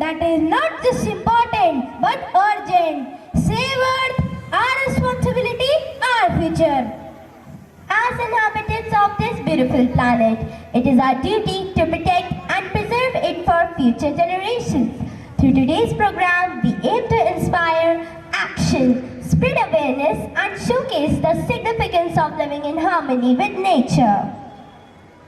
that is not just important but urgent. Save Earth, our responsibility, our future. As inhabitants of this beautiful planet, it is our duty to protect and preserve it for future generations. Through today's program, we aim to inspire action, spread awareness, and showcase the significance of living in harmony with nature.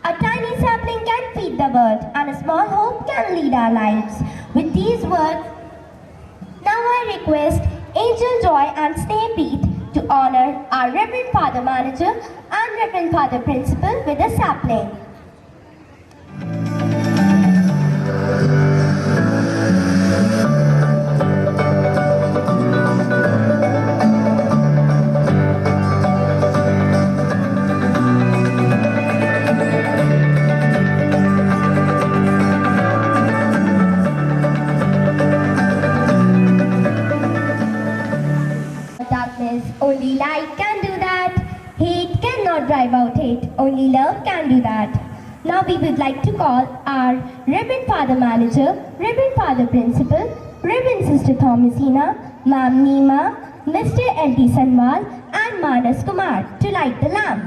A tiny sapling can feed the world, and a small hope can lead our lives. With these words, now I request Angel Joy and Snehpreet to honor our Reverend Father Manager and Reverend Father Principal with a sapling. Only light can do that. Hate cannot drive out hate. Only love can do that. Now we would like to call our Reverend Father Manager, Reverend Father Principal, Reverend Sister Thomasina, Ma'am Neema, Mr. L.D. Sanwal and Manas Kumar to light the lamp.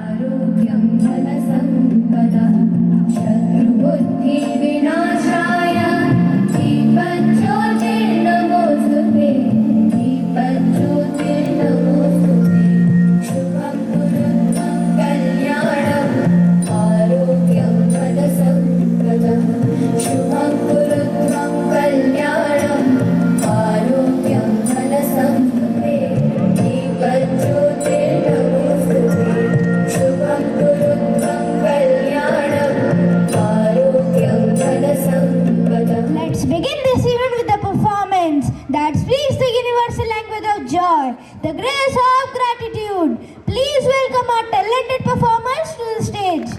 The grace of gratitude. Please welcome our talented performers to the stage.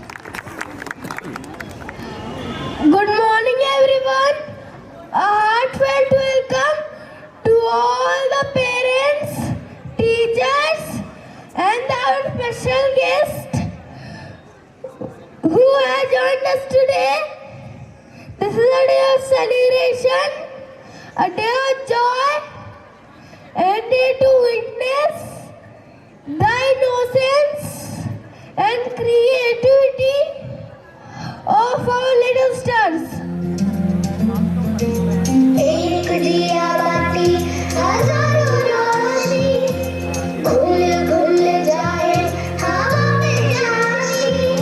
Good morning everyone. A heartfelt welcome to all the parents, teachers and our special guest who has joined us today. This is a day of celebration, a day of joy, a day to witness the innocence and creativity of our little stars. एक दिया बाती हजारों रोशनी घुल घुल जाए हवा में चाशनी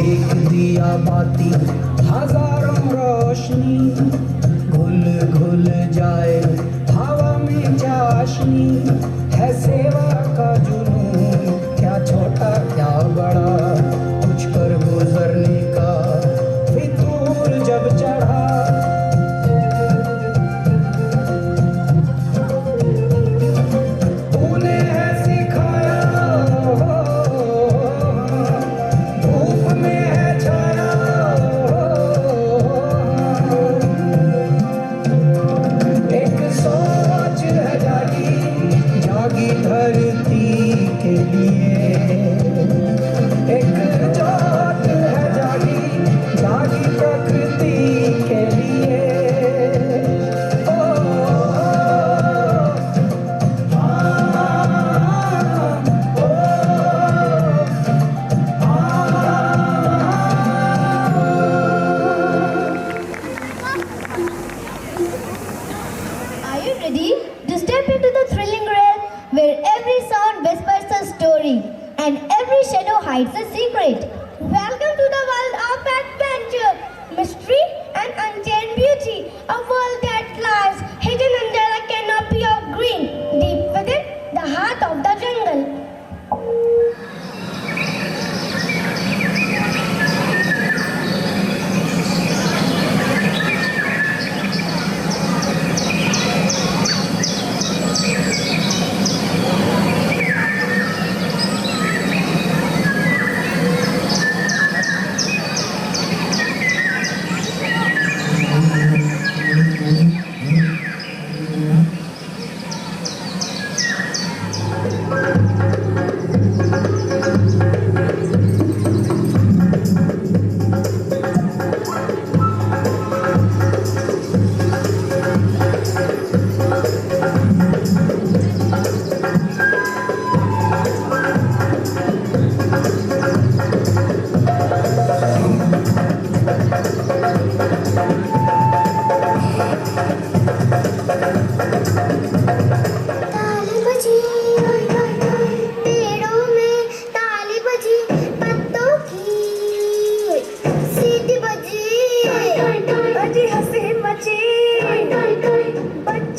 एक दिया बाती हजारों रोशनी घुल घुल जाए हवा में चाशनी है सेवा का जुनून क्या छोटा क्या बड़ा कुछ कर गुजरने का फितूर जब चढ़ा तूने है सिखाया धूप में है छाया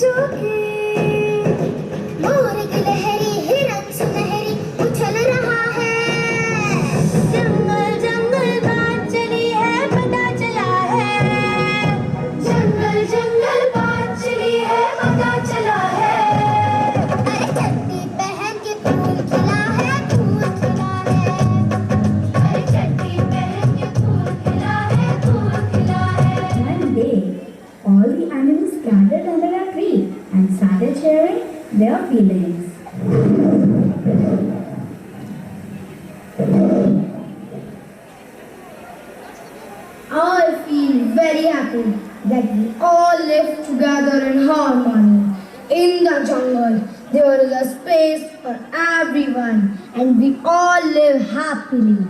जोगी मोर गिलहरी हिरन सुनहरी उछल रहा है जंगल जंगल बात चली है पता चला है जंगल जंगल बात चली है पता चला है अरे चड्डी पहन के फूल खिला है फूल खिला है अरे चड्डी पहन के फूल खिला है फूल खिला है One day, all the animals gathered under a tree and started sharing their feelings. I feel very happy that we all live together in harmony. In the jungle, there is a space for everyone and we all live happily.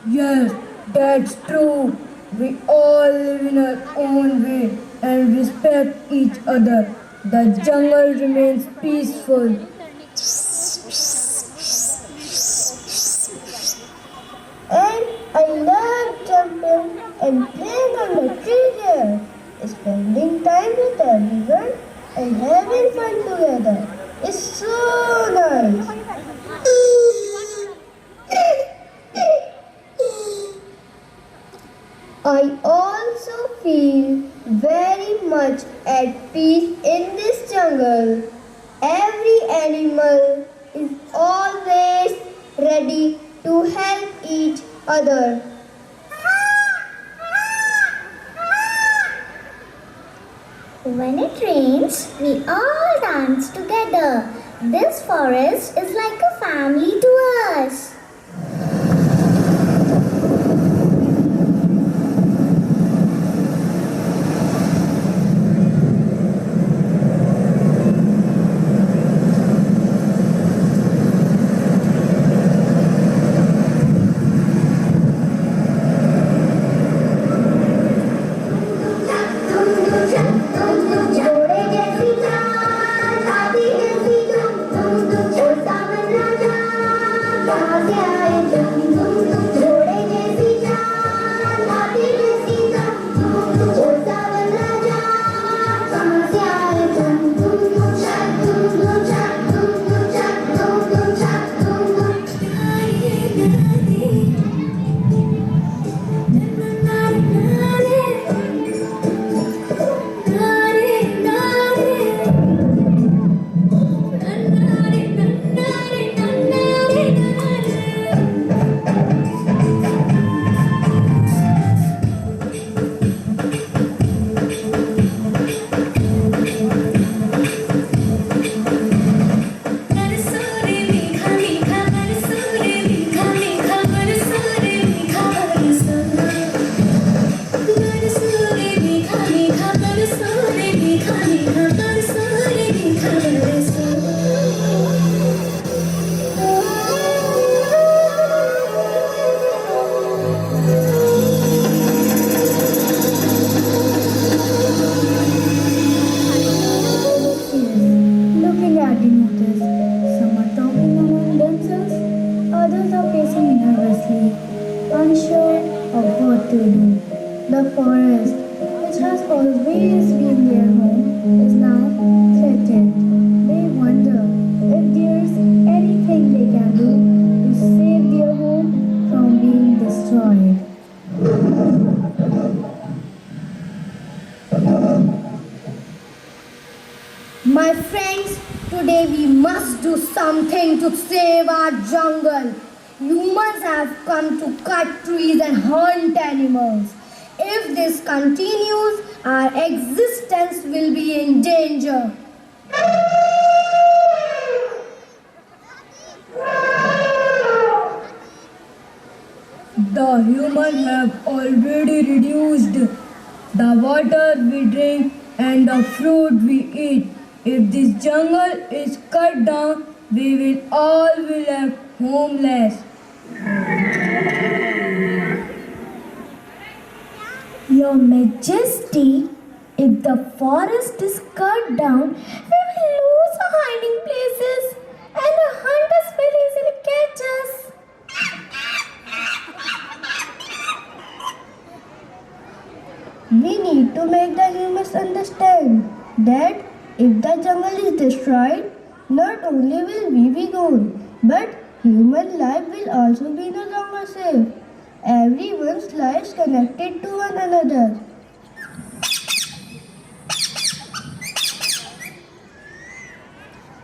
Yes, that's true. We all live in our own way and respect each other. The jungle remains peaceful. And I love jumping and playing on the tree there, spending time with everyone and having fun together. It's so nice. I also feel very much at peace in this jungle. Every animal is always ready to help each other. When it rains, we all dance together. This forest is like a family to us. जोड़े जैसी चाल हाथी जैसी धूम ओ सावन राजा कहाँ से आए तुम जोड़े जैसी चाल हाथी जैसी धूम ओ सावन राजा कहाँ से आए तुम चक तुम चक तुम चक तुम चक तुम Looking at you notice, some are talking among themselves, others are pacing nervously, unsure of what to do. The forest, which has always been their home, is now threatened. They wonder if there's anything they can do to save their home from being destroyed. My friends, today we must do something to save our jungle. Humans have come to cut trees and hunt animals. If this continues, our existence will be in danger. The humans have already reduced the water we drink and the fruit we eat. If this jungle is cut down, we will all be left homeless. Your Majesty, if the forest is cut down, we will lose our hiding places and the hunters will easily catch us. destroyed, not only will we be gone, but human life will also be no longer safe. Everyone's lives connected to one another.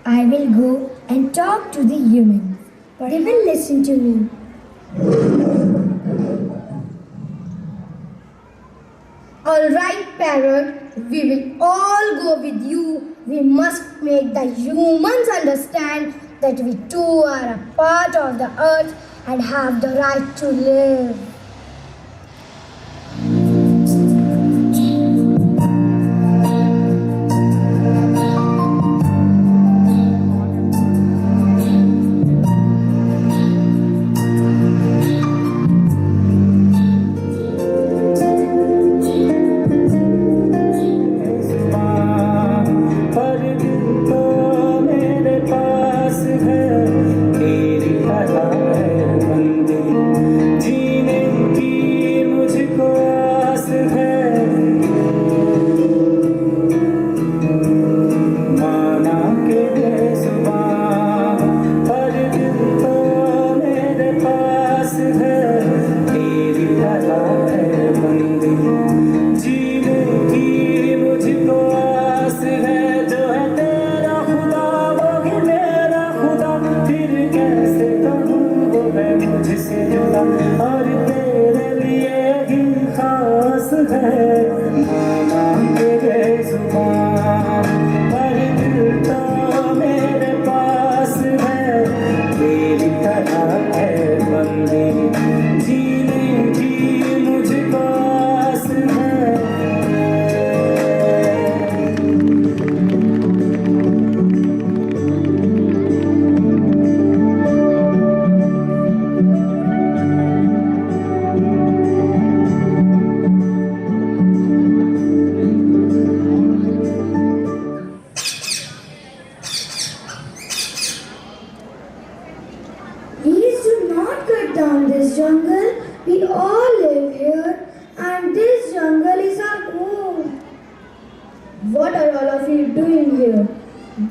I will go and talk to the humans. They will listen to me. Alright, parrot, we will all go with you. We must make the humans understand that we too are a part of the earth and have the right to live. पर दिल तो मेरे पास है, तेरी तरह है बंदी, जीने की मुझको आस है। माना के बेजुबान, पर दिल तो मेरे पास है, तेरी तरह है बंदी, जीने की मुझको आस है। जो है तेरा खुदा वो भी मेरा खुदा, फिर कैसे कहूँ वो है मुझसे जुदा, और तेरे लिए ही खास है। माना के बेजुबान, पर दिल तो मेरे पास है, तेरी तरह है बंदी, जीने की मुझको आस है। Please do not cut down this jungle. We all live here, and this jungle is our home. What are all of you doing here?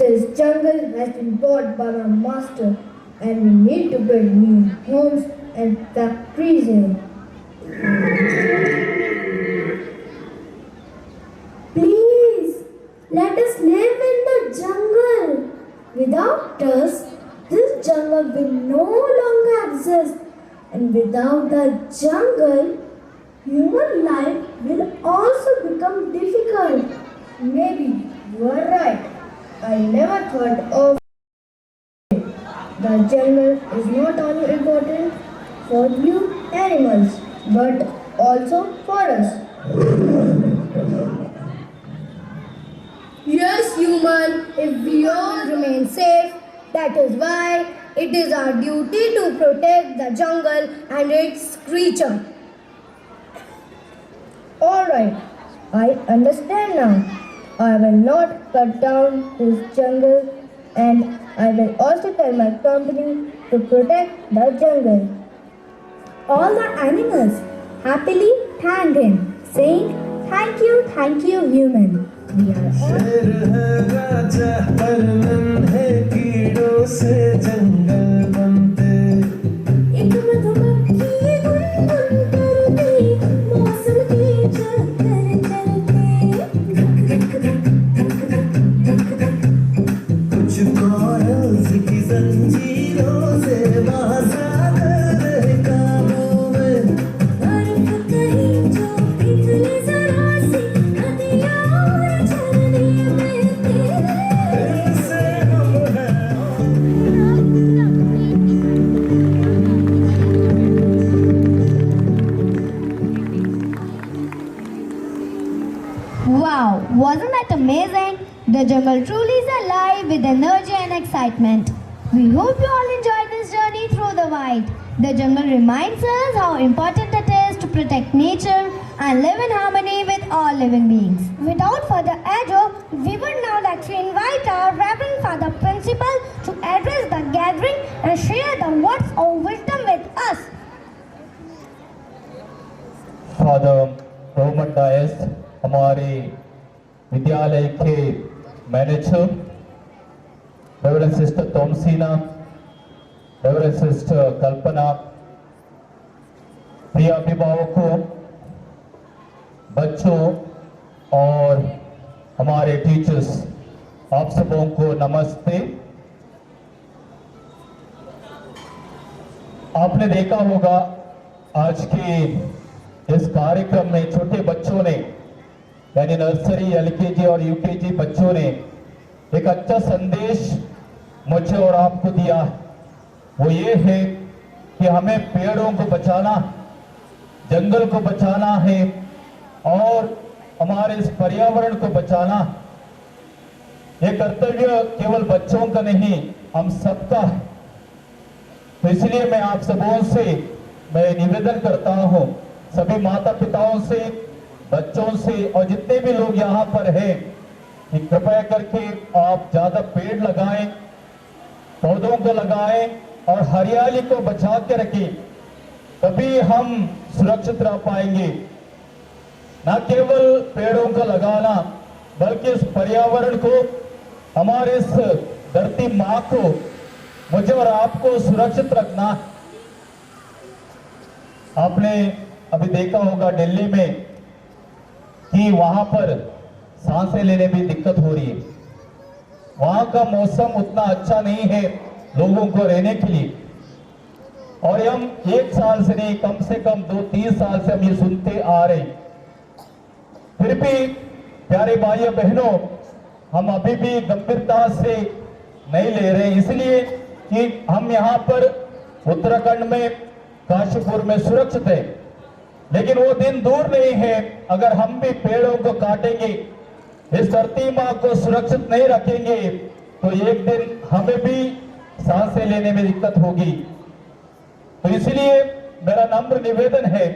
This jungle has been bought by my master, and we need to build new homes and factories here. Please, let us live in the jungle. Without us, this jungle will no longer exist. And without the jungle, human life will also become difficult. Maybe you are right. I never thought of it. The jungle is not only important for you animals, but also for us. Yes, human, if we all remain safe, that is why it is our duty to protect the jungle and its creature. Alright, I understand now. I will not cut down this jungle, and I will also tell my company to protect the jungle. All the animals happily thanked him, saying, thank you, human. We are all शेर है राजा पर मन है कीड़ों से जंगल बनते। एक मधुमक्खी गुनगुन करती, मौसम की चक्कर चलते। कुछ कॉरल्स की जंजीरों से महासागर है काबू में। बर्फ कहीं जो पिघले जरा सी, नदियाँ और झरने बहते। ऐसे हम हैं। Wow, wasn't that amazing? The jungle truly is alive with energy and excitement. We hope you all enjoyed this journey through the wild. The jungle reminds us how important it is to protect nature and live in harmony with all living beings. Without further ado, we would now like to invite our Reverend Father Principal to address the gathering and share the words of wisdom with us. Father Roman Dias, हमारे विद्यालय के manager, Reverend Sister Thomasina, Reverend Sister Kalpana, प्रिय अभिभावकों, बच्चों और हमारे teachers, आप सबों को नमस्ते। आपने देखा होगा आज के इस कार्यक्रम में छोटे बच्चों ने, यानी नर्सरी, एलकेजी और यूकेजी बच्चों ने एक अच्छा संदेश मुझे और आपको दिया। वो ये है कि हमें पेड़ों को बचाना, जंगल को बचाना है और हमारे इस पर्यावरण को बचाना। ये कर्तव्य केवल बच्चों का नहीं, हम सबका है। तो इसलिए मैं आप सबों से मैं निवेदन करता हूं, सभी माता पिताओं से, बच्चों से और जितने भी लोग यहाँ पर हैं कि कृपया करके आप ज्यादा पेड़ लगाएं, पौधों को लगाएं और हरियाली को बचा के रखें, तभी हम सुरक्षित रह पाएंगे। न केवल पेड़ों को लगाना बल्कि इस पर्यावरण को, हमारे इस धरती माँ को, मुझे और आपको सुरक्षित रखना। आपने अभी देखा होगा दिल्ली में कि वहां पर सांसें लेने में दिक्कत हो रही है। वहां का मौसम उतना अच्छा नहीं है लोगों को रहने के लिए, और हम एक साल से नहीं, कम से कम 2-3 साल से हम ये सुनते आ रहे। फिर भी प्यारे भाइयों बहनों, हम अभी भी गंभीरता से नहीं ले रहे, इसलिए कि हम यहाँ पर उत्तराखंड में काशीपुर में सुरक्षित है। लेकिन वो दिन दूर नहीं है, अगर हम भी पेड़ों को काटेंगे, इस धरती माँ को सुरक्षित नहीं रखेंगे, तो एक दिन हमें भी सांसें लेने में दिक्कत होगी। तो इसलिए मेरा नम्र निवेदन है,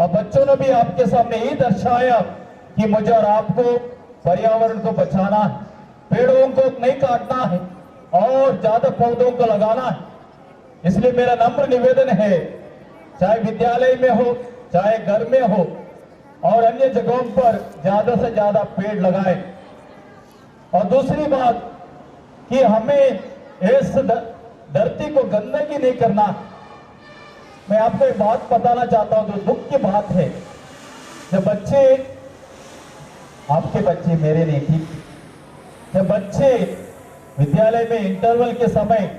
और बच्चों ने भी आपके सामने यही दर्शाया कि मुझे और आपको पर्यावरण को बचाना है, पेड़ों को नहीं काटना है और ज्यादा पौधों को लगाना है। इसलिए मेरा नम्र निवेदन है, चाहे विद्यालय में हो, चाहे घर में हो और अन्य जगहों पर ज्यादा से ज्यादा पेड़ लगाएं। और दूसरी बात कि हमें इस धरती को गंदगी नहीं करना। मैं आपको एक बात बताना चाहता हूं, जो दुख की बात है, जब बच्चे, आपके बच्चे मेरे नहीं, ठीक, जब बच्चे विद्यालय में इंटरवल के समय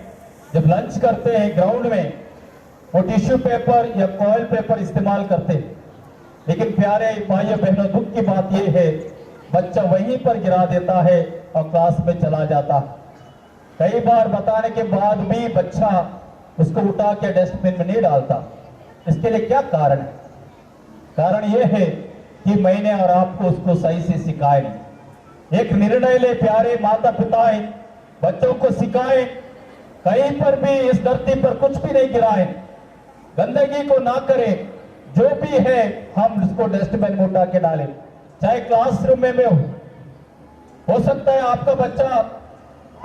जब लंच करते हैं ग्राउंड में, वो टिश्यू पेपर या फॉइल पेपर इस्तेमाल करते हैं। लेकिन प्यारे भाइयों बहनों, दुख की बात यह है, बच्चा वहीं पर गिरा देता है और क्लास में चला जाता। कई बार बताने के बाद भी बच्चा उसको उठा के डस्टबिन में नहीं डालता। इसके लिए क्या कारण है? कारण यह है कि मैंने और आपको उसको सही से सिखाया नहीं। एक निर्णय ले प्यारे माता पिताएं, बच्चों को सिखाएं, कहीं पर भी इस धरती पर कुछ भी नहीं गिराएं, गंदगी को ना करें, जो भी है हम उसको डस्टबिन में उठा के डालें। चाहे क्लासरूम में हो सकता है आपका बच्चा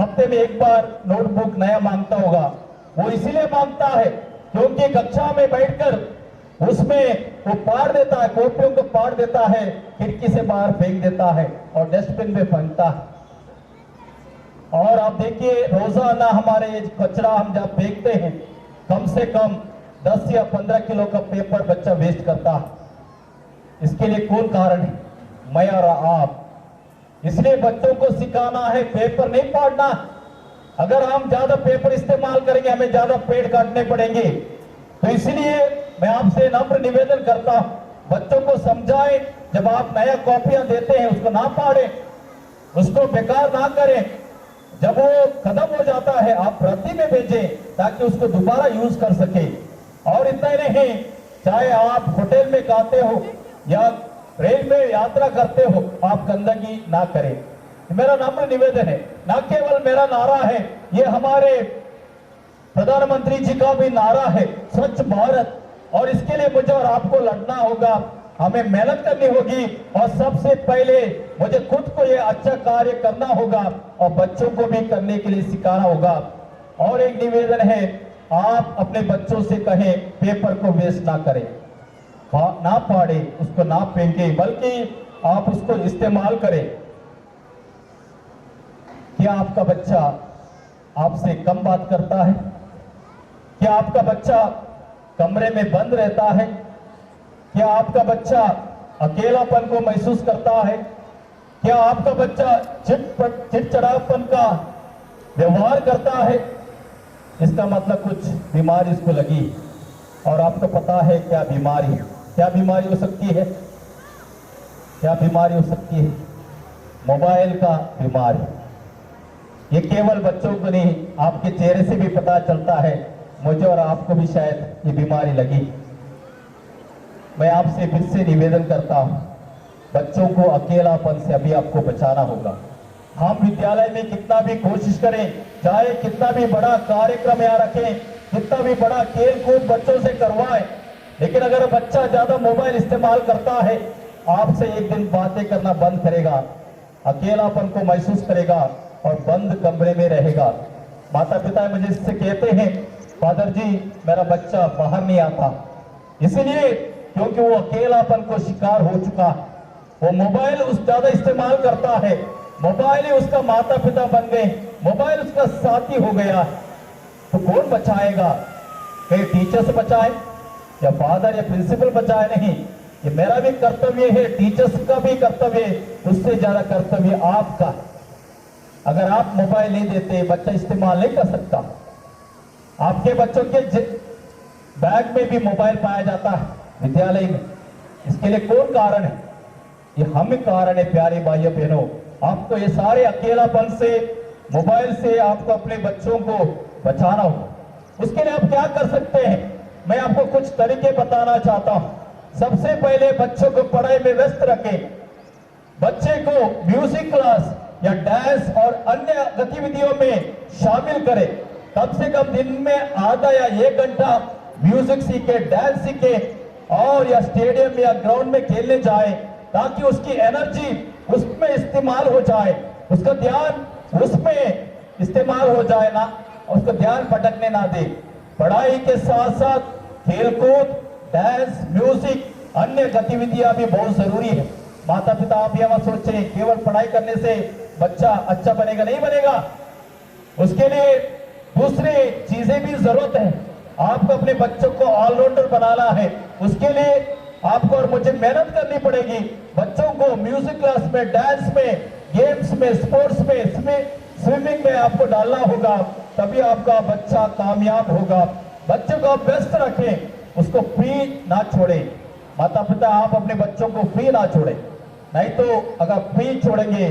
हफ्ते में एक बार नोटबुक नया मांगता होगा। वो इसीलिए मांगता है क्योंकि कक्षा में बैठकर उसमें वो पार देता है, कॉपियों को पार देता है, खिड़की से बाहर फेंक देता है और डस्टबिन में फेंकता है। और आप देखिए, रोजाना हमारे ये कचरा हम जब फेंकते हैं, कम से कम 10 या 15 किलो का पेपर बच्चा वेस्ट करता है। इसके लिए कौन कारण है? मैं और आप। इसलिए बच्चों को सिखाना है पेपर नहीं फाड़ना। अगर हम ज्यादा पेपर इस्तेमाल करेंगे, हमें ज्यादा पेड़ काटने पड़ेंगे। तो इसलिए मैं आपसे नम्र निवेदन करता हूं, बच्चों को समझाएं, जब आप नया कॉपियां देते हैं उसको ना फाड़ें, उसको बेकार ना करें। जब वो खत्म हो जाता है आप रद्दी में भेजें ताकि उसको दोबारा यूज कर सके। और इतना ही नहीं, चाहे आप होटल में खाते हो या रेल में यात्रा करते हो, आप गंदगी ना करें। मेरा नम्र निवेदन है। ना केवल मेरा नारा है, ये हमारे प्रधानमंत्री जी का भी नारा है, स्वच्छ भारत। और इसके लिए मुझे और आपको लड़ना होगा, हमें मेहनत करनी होगी और सबसे पहले मुझे खुद को ये अच्छा कार्य करना होगा और बच्चों को भी करने के लिए सिखाना होगा। और एक निवेदन है, आप अपने बच्चों से कहें पेपर को वेस्ट ना करें, ना फाड़े, उसको ना फेंके, बल्कि आप उसको इस्तेमाल करें। क्या आपका बच्चा आपसे कम बात करता है? क्या आपका बच्चा कमरे में बंद रहता है? क्या आपका बच्चा अकेलापन को महसूस करता है? क्या आपका बच्चा चिड़चिड़ापन का व्यवहार करता है? इसका मतलब कुछ बीमारी इसको लगी। और आपको पता है क्या बीमारी हो सकती है? क्या बीमारी हो सकती है? मोबाइल का बीमारी। ये केवल बच्चों को नहीं, आपके चेहरे से भी पता चलता है। मुझे और आपको भी शायद ये बीमारी लगी। मैं आपसे फिर से निवेदन करता हूं, बच्चों को अकेलापन से अभी आपको बचाना होगा। हम विद्यालय में कितना भी कोशिश करें, चाहे कितना भी बड़ा कार्यक्रम यहाँ रखें, कितना भी बड़ा खेल कूद बच्चों से करवाएं, लेकिन अगर बच्चा ज्यादा मोबाइल इस्तेमाल करता है, आपसे एक दिन बातें करना बंद करेगा, अकेलापन को महसूस करेगा और बंद कमरे में रहेगा। माता पिता मुझे इससे कहते हैं, फादर जी मेरा बच्चा बाहर नहीं आता, इसलिए क्योंकि वो अकेलापन को शिकार हो चुका है। वो मोबाइल ज्यादा इस्तेमाल करता है, मोबाइल ही उसका माता पिता बन गए, मोबाइल उसका साथी हो गया। तो कौन बचाएगा? कहीं टीचर से बचाए या फादर या प्रिंसिपल बचाए? नहीं, ये मेरा भी कर्तव्य है, टीचर्स का भी कर्तव्य है, उससे ज्यादा कर्तव्य आपका। अगर आप मोबाइल नहीं देते, बच्चा इस्तेमाल नहीं कर सकता। आपके बच्चों के बैग में भी मोबाइल पाया जाता है विद्यालय में। इसके लिए कौन कारण है? ये हम ही कारण है। प्यारे भाइयों बहनों, आपको ये सारे अकेलापन से, मोबाइल से आपको अपने बच्चों को बचाना होगा। उसके लिए आप क्या कर सकते हैं, मैं आपको कुछ तरीके बताना चाहता हूं। सबसे पहले बच्चों को पढ़ाई में व्यस्त रखें। बच्चे को म्यूजिक क्लास या डांस और अन्य गतिविधियों में शामिल करें। कम से कम दिन में आधा या 1 घंटा म्यूजिक सीखे, डांस सीखे और या स्टेडियम या ग्राउंड में खेलने जाए, ताकि उसकी एनर्जी उसमें इस्तेमाल हो जाए, उसका ध्यान उसमें इस्तेमाल हो जाए ना, उसका ध्यान भटकने ना दे। पढ़ाई के साथ साथ खेलकूद, डांस, म्यूजिक, अन्य गतिविधियां भी बहुत जरूरी है। माता पिता आप यह मत सोचें केवल पढ़ाई करने से बच्चा अच्छा बनेगा, नहीं बनेगा। उसके लिए दूसरी चीजें भी जरूरत है। आपको अपने बच्चों को ऑलराउंडर बनाना है। उसके लिए आपको और मुझे मेहनत करनी पड़ेगी। बच्चों को म्यूजिक क्लास में, डांस में, गेम्स में, स्पोर्ट्स में, स्विमिंग में आपको डालना होगा, तभी आपका बच्चा कामयाब होगा। बच्चे को आप व्यस्त रखें, उसको फ्री ना छोड़ें। माता पिता आप अपने बच्चों को फ्री ना छोड़ें, नहीं तो अगर फ्री छोड़ेंगे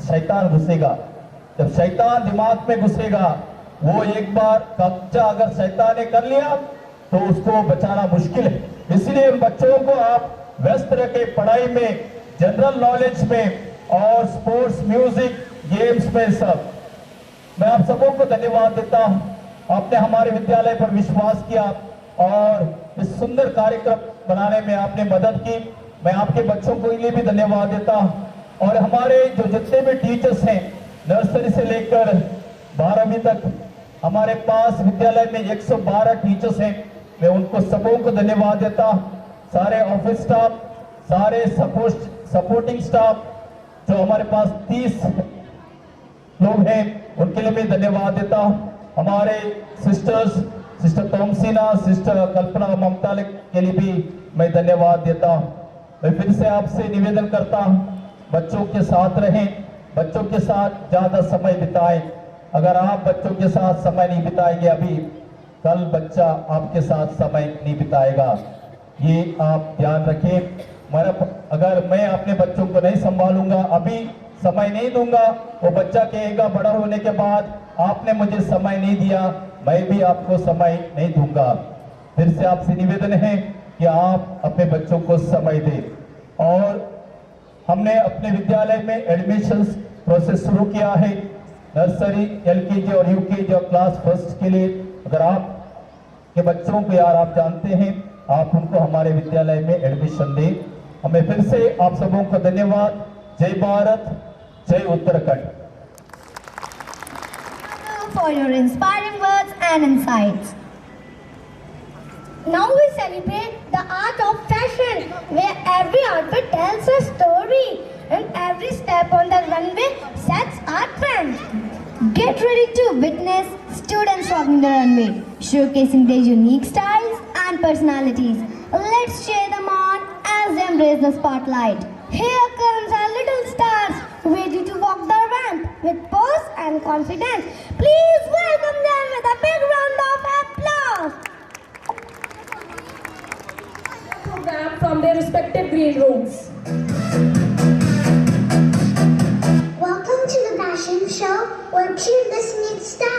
शैतान घुसेगा। जब शैतान दिमाग में घुसेगा, वो एक बार कब्जा अगर शैतान ने कर लिया तो उसको बचाना मुश्किल है। इसलिए बच्चों को आप व्यस्त रखें पढ़ाई में, जनरल नॉलेज में और स्पोर्ट्स, म्यूजिक, गेम्स में सब। मैं आप सबों को धन्यवाद देता हूं, आपने हमारे विद्यालय पर विश्वास किया और इस सुंदर कार्यक्रम बनाने में आपने मदद की। मैं आपके बच्चों को लिए भी धन्यवाद देता हूं और हमारे जो जितने भी टीचर्स हैं, नर्सरी से लेकर 12वीं तक हमारे पास विद्यालय में 112 टीचर्स हैं। मैं उनको सबों को धन्यवाद देता हूं। सारे ऑफिस स्टाफ, सारे सपोर्टिंग स्टाफ जो हमारे पास 30 लोग हैं, उनके लिए मैं धन्यवाद देता हूं। हमारे सिस्टर तोमसीना, सिस्टर कल्पना, ममता के लिए भी मैं धन्यवाद देता हूं। मैं फिर से आपसे निवेदन करता हूं, बच्चों के साथ रहें, बच्चों के साथ ज्यादा समय बिताएं। अगर आप बच्चों के साथ समय नहीं बिताएंगे अभी, कल बच्चा आपके साथ समय नहीं बिताएगा, ये आप ध्यान रखें। अगर मैं अपने बच्चों को नहीं संभालूंगा, अभी समय नहीं दूंगा, वो बच्चा कहेगा बड़ा होने के बाद आपने मुझे समय नहीं दिया, मैं भी आपको समय नहीं दूंगा। फिर से आपसे निवेदन है कि आप अपने बच्चों को समय दें। और हमने अपने विद्यालय में एडमिशंस प्रोसेस शुरू किया है, नर्सरी, LKG और UKG और क्लास फर्स्ट के लिए। अगर आप के बच्चों को यार आप जानते हैं, आप उनको हमारे विद्यालय में एडमिशन दें। हमें फिर से आप सबों को धन्यवाद। जय भारत, जय Uttarakhand. For your inspiring words and insights. Now we celebrate the art of fashion, where every outfit tells a story and every step on the runway sets our trend. Get ready to witness students walking the runway, showcasing their unique styles and personalities. Let's cheer them on as they embrace the spotlight. Here comes our little stars, ready to walk the ramp with pose and confidence. Please welcome them with a big round of applause. Program from their respective green rooms. Welcome to the fashion show where cute listening style.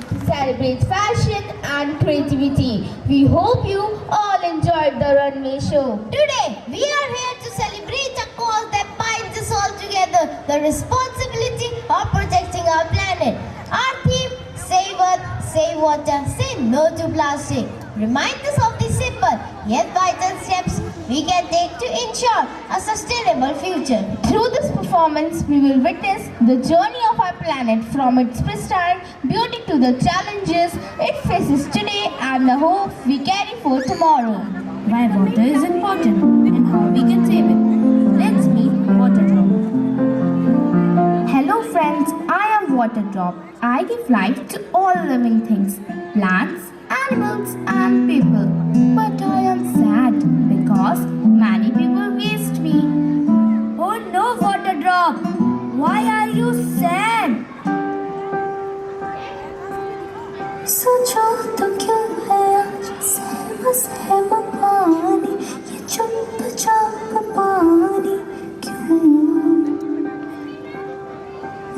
to celebrate fashion and creativity. We hope you all enjoyed the runway show. Today, we are here to celebrate a cause that binds us all together, the responsibility of protecting our planet. Our theme, Save Earth, Save Water, Say No to Plastic, remind us of the simple yet vital steps we can take to ensure a sustainable future. Through this performance, we will witness the journey of our planet from its pristine beauty to the challenges it faces today and the hope we carry for tomorrow. Why water is important and how we can save it. Let's meet Water Drop. Hello friends, I am Water Drop. I give life to all living things, plants, animals and people. But I am sad because many people waste me. Oh no, Water Drop! Why are you sad? सोचो तो क्यों है आज सहम पानी ये चुपचाप पानी क्यों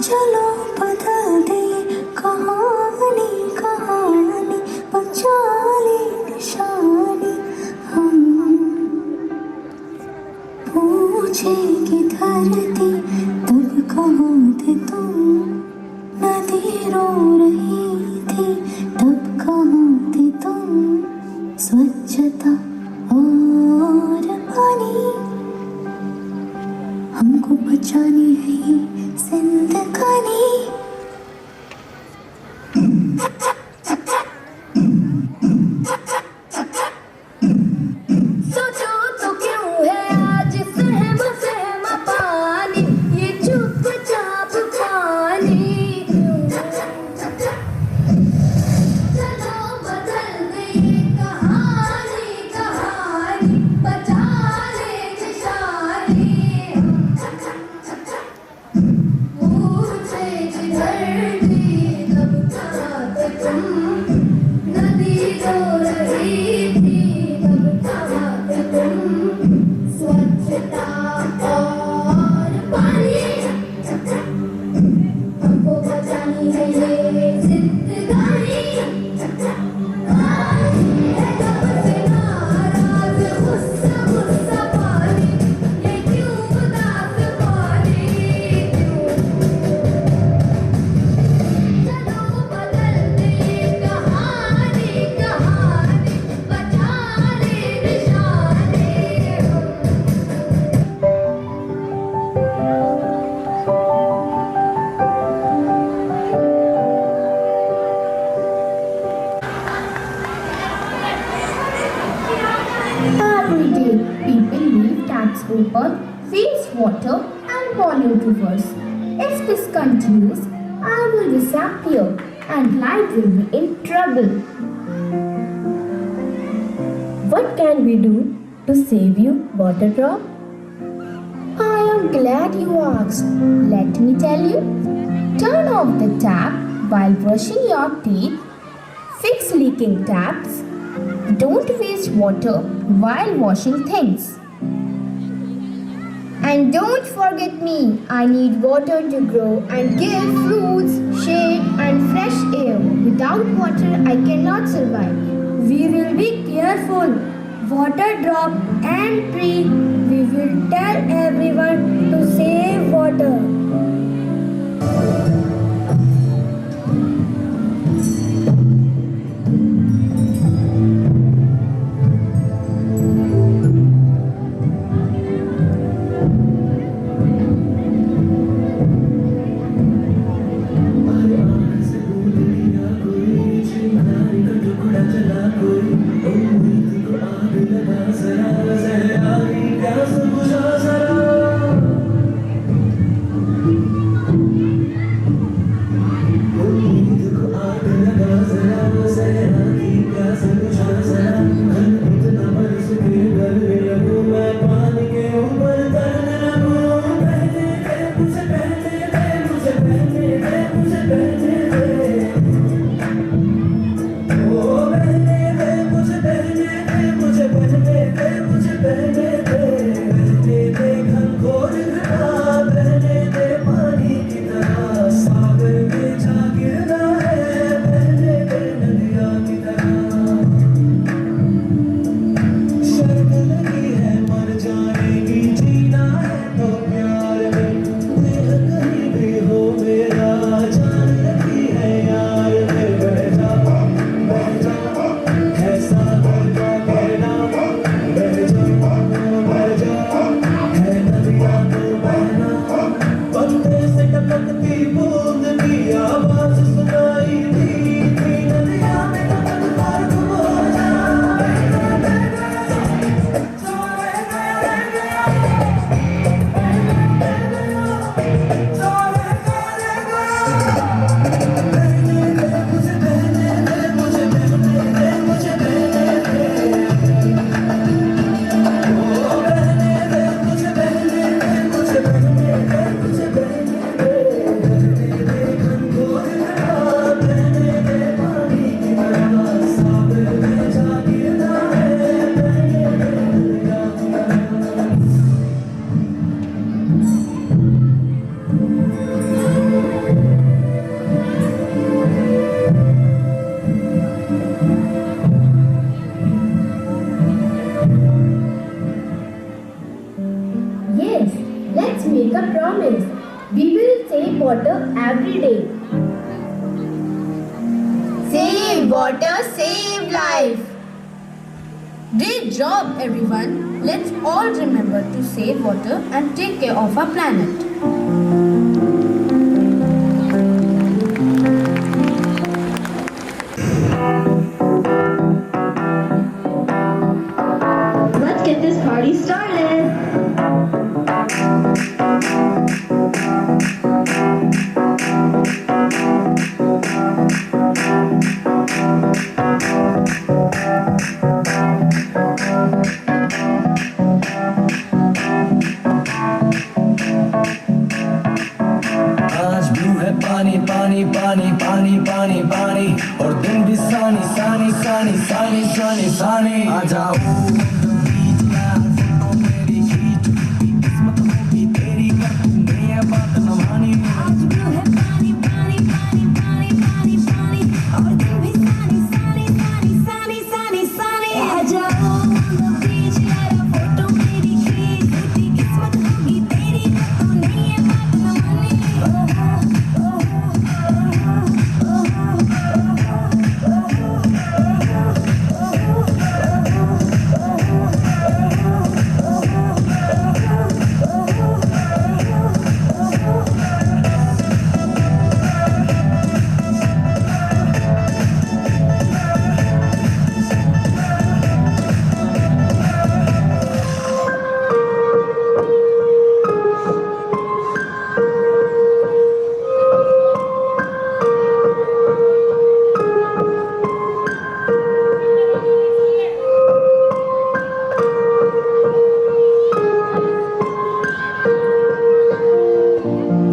चलो बदल दे कहानी कहानी बचा ले निशानी हम पूछेगी धरती तब कहाँ थे तुम नदी रो रही थी तब कहाँ थे तुम स्वच्छता और पानी हमको बचानी है ये जिंदगानी सोचो तो क्यों है आज सहम सहम पानी ये चुपचाप पानी चलो बदल दे ये कहानी कहानी बचा ले निशानी पूछेगी धरती तब कहाँ थे तुम नदी रो रही थी तब कहाँ थे तुम स्वच्छता और पानी हमको बचानी है ये जिंदगानी पानी है कब से नाराज गुस्सा गुस्सा पानी ये क्यों उदास पानी क्यों चलो बदल दे कहानी कहानी बचा ले निशानी Every day, people leave taps open, waste water, and pollute rivers. If this continues, I will disappear and life will be in trouble. What can we do to save you, Water Drop? I am glad you asked. Let me tell you. Turn off the tap while brushing your teeth. Fix leaking taps. Don't waste water while washing things. And don't forget me, I need water to grow and give fruits, shade and fresh air. Without water, I cannot survive. We will be careful. Water Drop and tree. We will tell everyone to save water. every day. Save water, save life. Great job, everyone. Let's all remember to save water and take care of our planet. Let's get this party started. आज blue है पानी पानी पानी पानी पानी पानी और दिन भी सानी सानी सानी सानी सानी सानी आ जाओ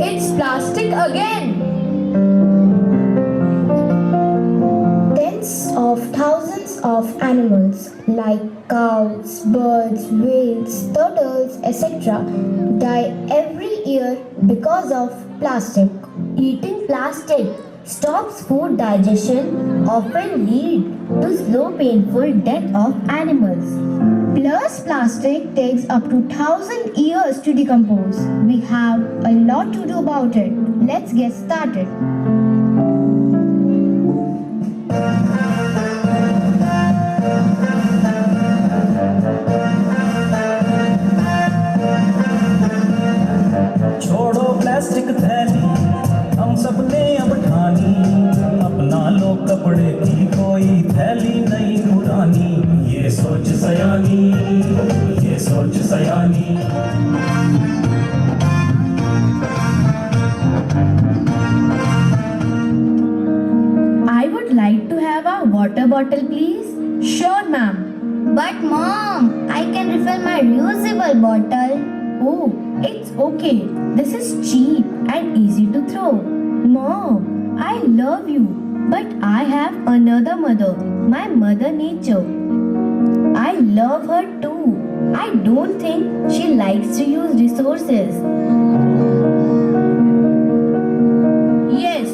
It's plastic again. Tens of thousands of animals like cows, birds, whales, turtles, etc. die every year because of plastic. Eating plastic stops food digestion, often lead to slow painful death of animals. Plus, plastic takes up to 1,000 years to decompose. We have a lot to do about it. Let's get started. छोड़ो plastic थैली हम सब ने अब ठानी अपना लो कपड़े की कोई थैली नहीं उड़ानी ये सोच सयानी ये सोच सयानी I would like to have a water bottle, please. Sure, ma'am. But mom, I can refill my reusable bottle. Oh, it's okay. This is cheap and easy to throw. Mom, I love you, but I have another mother, my mother nature. I love her too. I don't think she likes to use resources. Yes,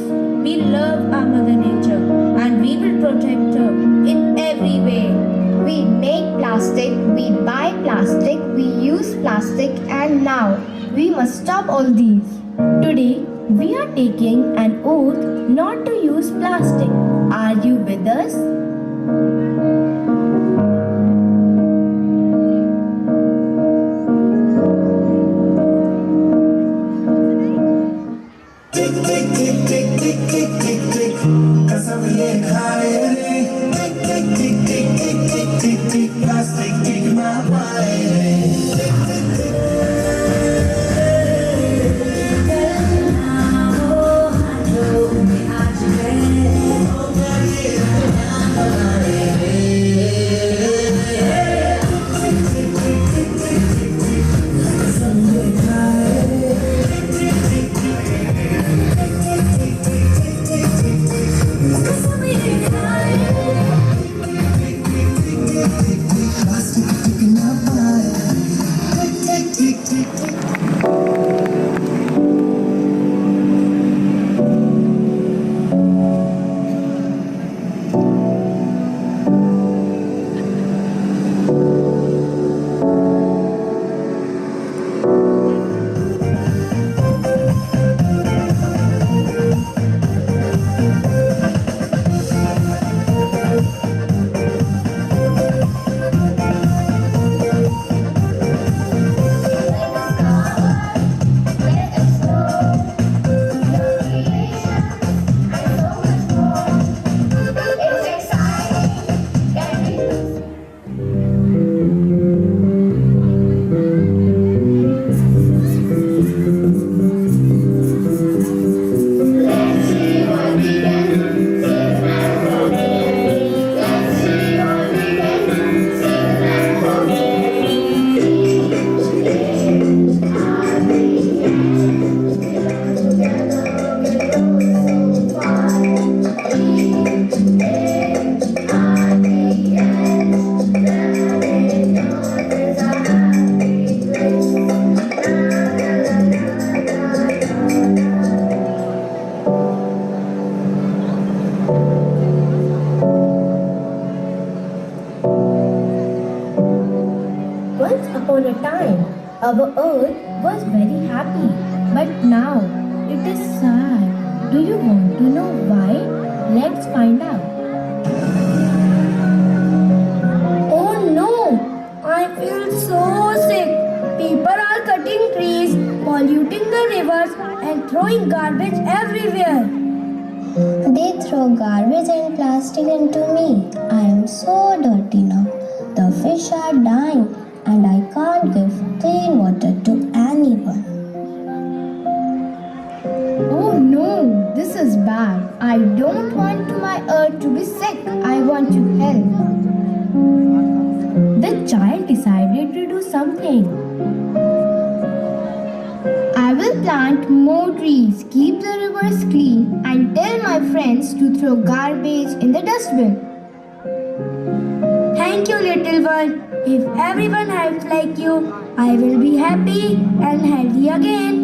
we love our mother nature and we will protect her in every way. We make plastic, we buy plastic, we use plastic, and now we must stop all these. Today, we are taking an oath not to use plastic. Are you with us? टिक टिक टिक टिक टिक टिक टिक टिक कसम ये खाए रे टिक टिक टिक टिक टिक टिक टिक टिक plastic टिक ना पाए रे Once upon a time, our earth was very happy, but now it is sad. Do you want to know why? Let's find out. Oh no, I feel so sick. People are cutting trees, polluting the rivers, and throwing garbage everywhere. They throw garbage and plastic into me. I am so dirty now. The fish are dying and I can't give clean water to anyone. Oh no, this is bad. I don't want my earth to be sick. I want to help. The child decided to do something. I will plant more trees, keep the rivers clean, and tell my friends to throw garbage in the dustbin. Thank you, little one. If everyone helps like you, I will be happy and healthy again.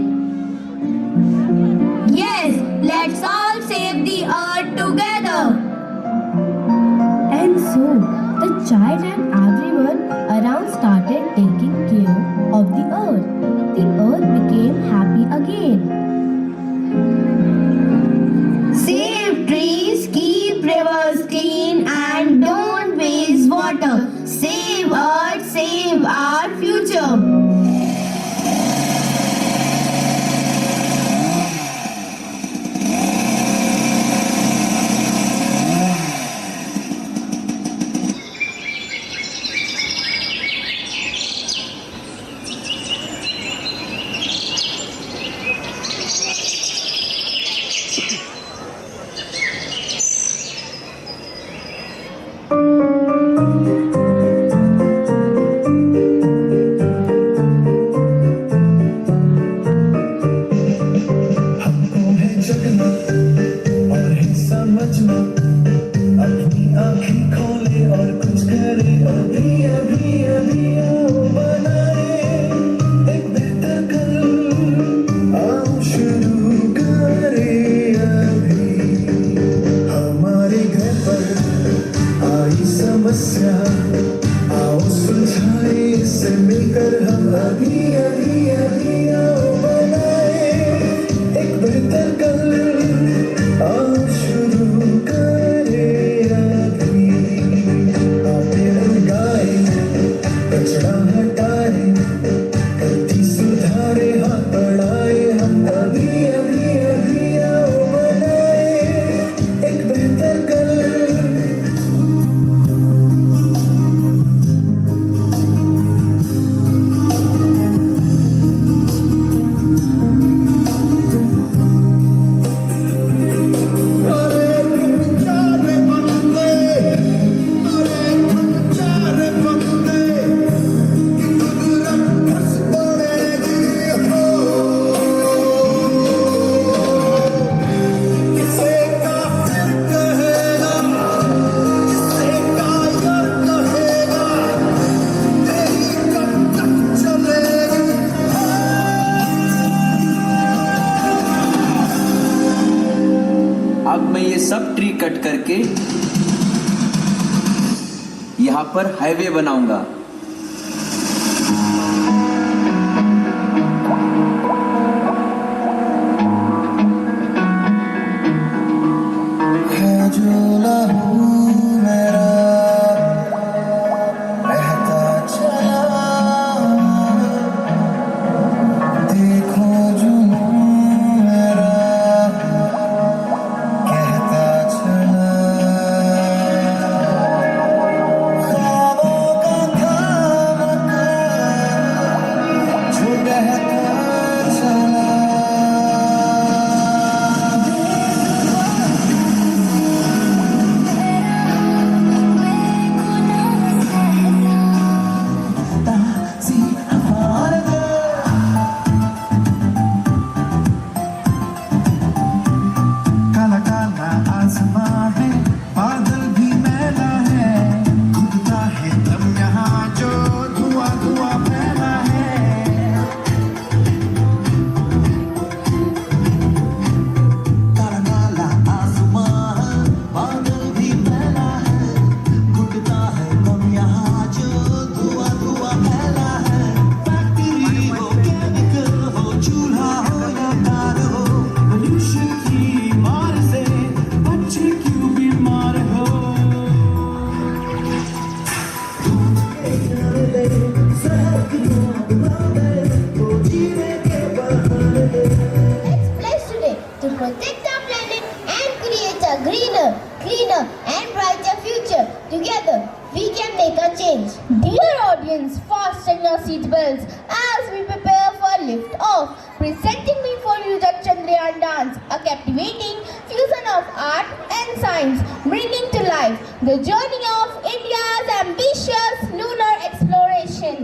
Yes, let's all save the earth together. And so the child and everyone around started taking care of the earth. The earth became happy again. Save trees, keep rivers clean, and don't waste water. Save earth, save our future. हमको है जगना और है समझना अपनी आँखें खोले और कुछ करे अभी अभी अभी आओ बनाए एक बेहतर कल आओ शुरू करे अभी हमारे घर पर आई समस्या आओ सुलझाए इसे मिलकर हम अभी अभी अभी आओ बनाए एक बेहतर कल आओ शुरू करे अभी आते उगाए कचरा हटाए गलती सुधारे हाथ बढ़ाए हम अभी अभी अभी आओ बनाए एक बेहतर कल अब मैं ये सब ट्री कट करके यहाँ पर हाईवे बनाऊंगा। है जो लहू मेरा बहता चला देखो जुनून मेरा कहता चला ख्वाबों का थामकर your seat belts as we prepare for lift off. Presenting me for you the Chandrayaan dance, a captivating fusion of art and science, bringing to life the journey of India's ambitious lunar exploration.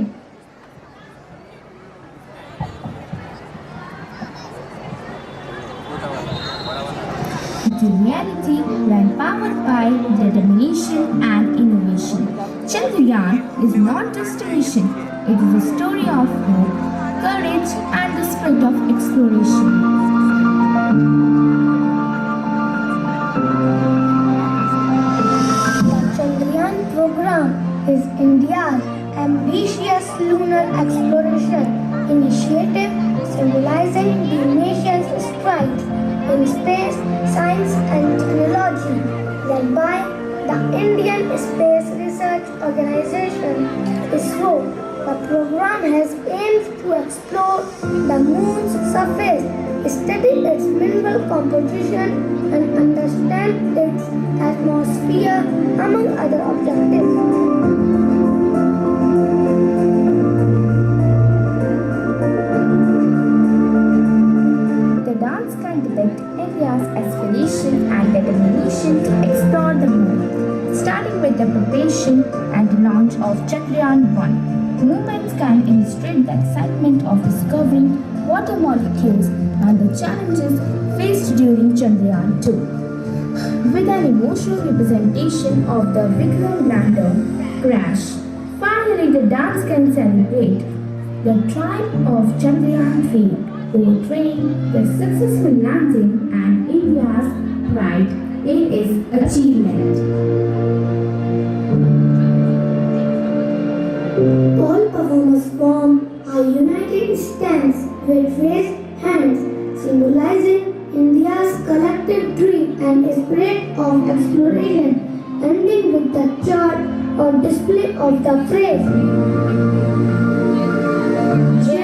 The reality when powered by determination and innovation. Chandrayaan is not just a mission, it is a story of hope, courage and the spirit of exploration. The Chandrayaan program is India's ambitious lunar exploration initiative symbolizing the nation's strides in space, science and technology, led by the Indian Space Research Organization, ISRO. The program has aimed to explore the moon's surface, study its mineral composition and understand its atmosphere, among other objectives. Depict India's aspiration and determination to explore the moon, starting with the preparation and launch of Chandrayaan-1. Movements can illustrate the excitement of discovering water molecules and the challenges faced during Chandrayaan-2. With an emotional representation of the Vikram lander crash, finally the dance can celebrate the triumph of Chandrayaan-3, portraying the successful landing and India's pride in its achievement. All performers form a united stance with raised hands, symbolizing India's collective dream and spirit of exploration, ending with the chart or display of the phrase Jai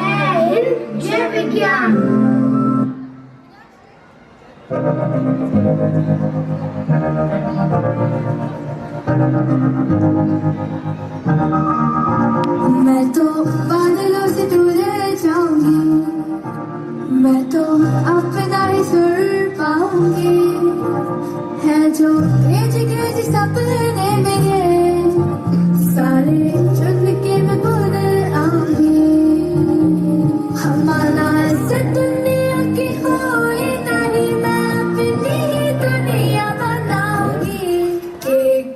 Hind, Jai Vigyan. मैं तो बादलों से दूर जाऊंगी, मैं तो अपना ही सुर पाऊंगी, है जो क्रेजी सपने मेरे सारे चुन के मैं बोल आऊंगी। हमारा से दुनिया की होए नहीं, मैं अपनी ही दुनिया बनाऊंगी।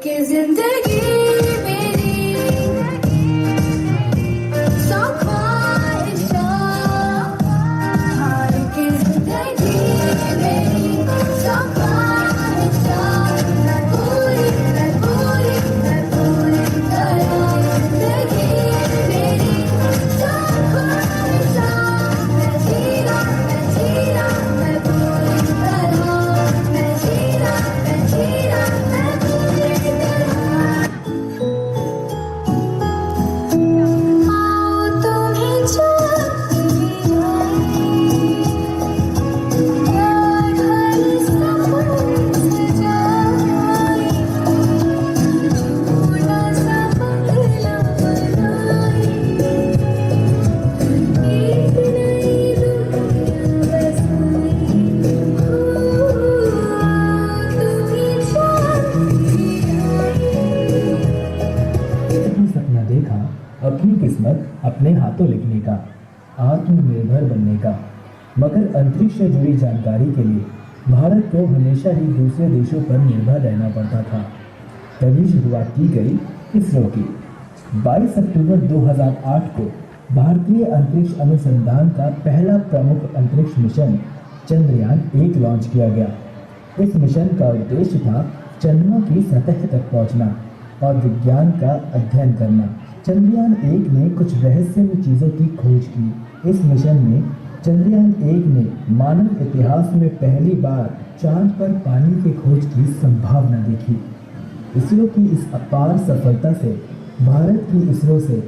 कि जिंदगी अपनी किस्मत अपने हाथों लिखने का, आत्मनिर्भर बनने का, मगर अंतरिक्ष से जुड़ी जानकारी के लिए भारत को हमेशा ही दूसरे देशों पर निर्भर रहना पड़ता था। तभी शुरुआत की गई इसरो की। 22 अक्टूबर 2008 को भारतीय अंतरिक्ष अनुसंधान का पहला प्रमुख अंतरिक्ष मिशन चंद्रयान-1 लॉन्च किया गया। इस मिशन का उद्देश्य था चंद्रमा की सतह तक पहुंचना और विज्ञान का अध्ययन करना। चंद्रयान-1 ने कुछ रहस्यमय चीज़ों की खोज की। इस मिशन में चंद्रयान-1 ने मानव इतिहास में पहली बार चांद पर पानी की खोज की संभावना देखी। इसरो की इस अपार सफलता से भारत की इसरो से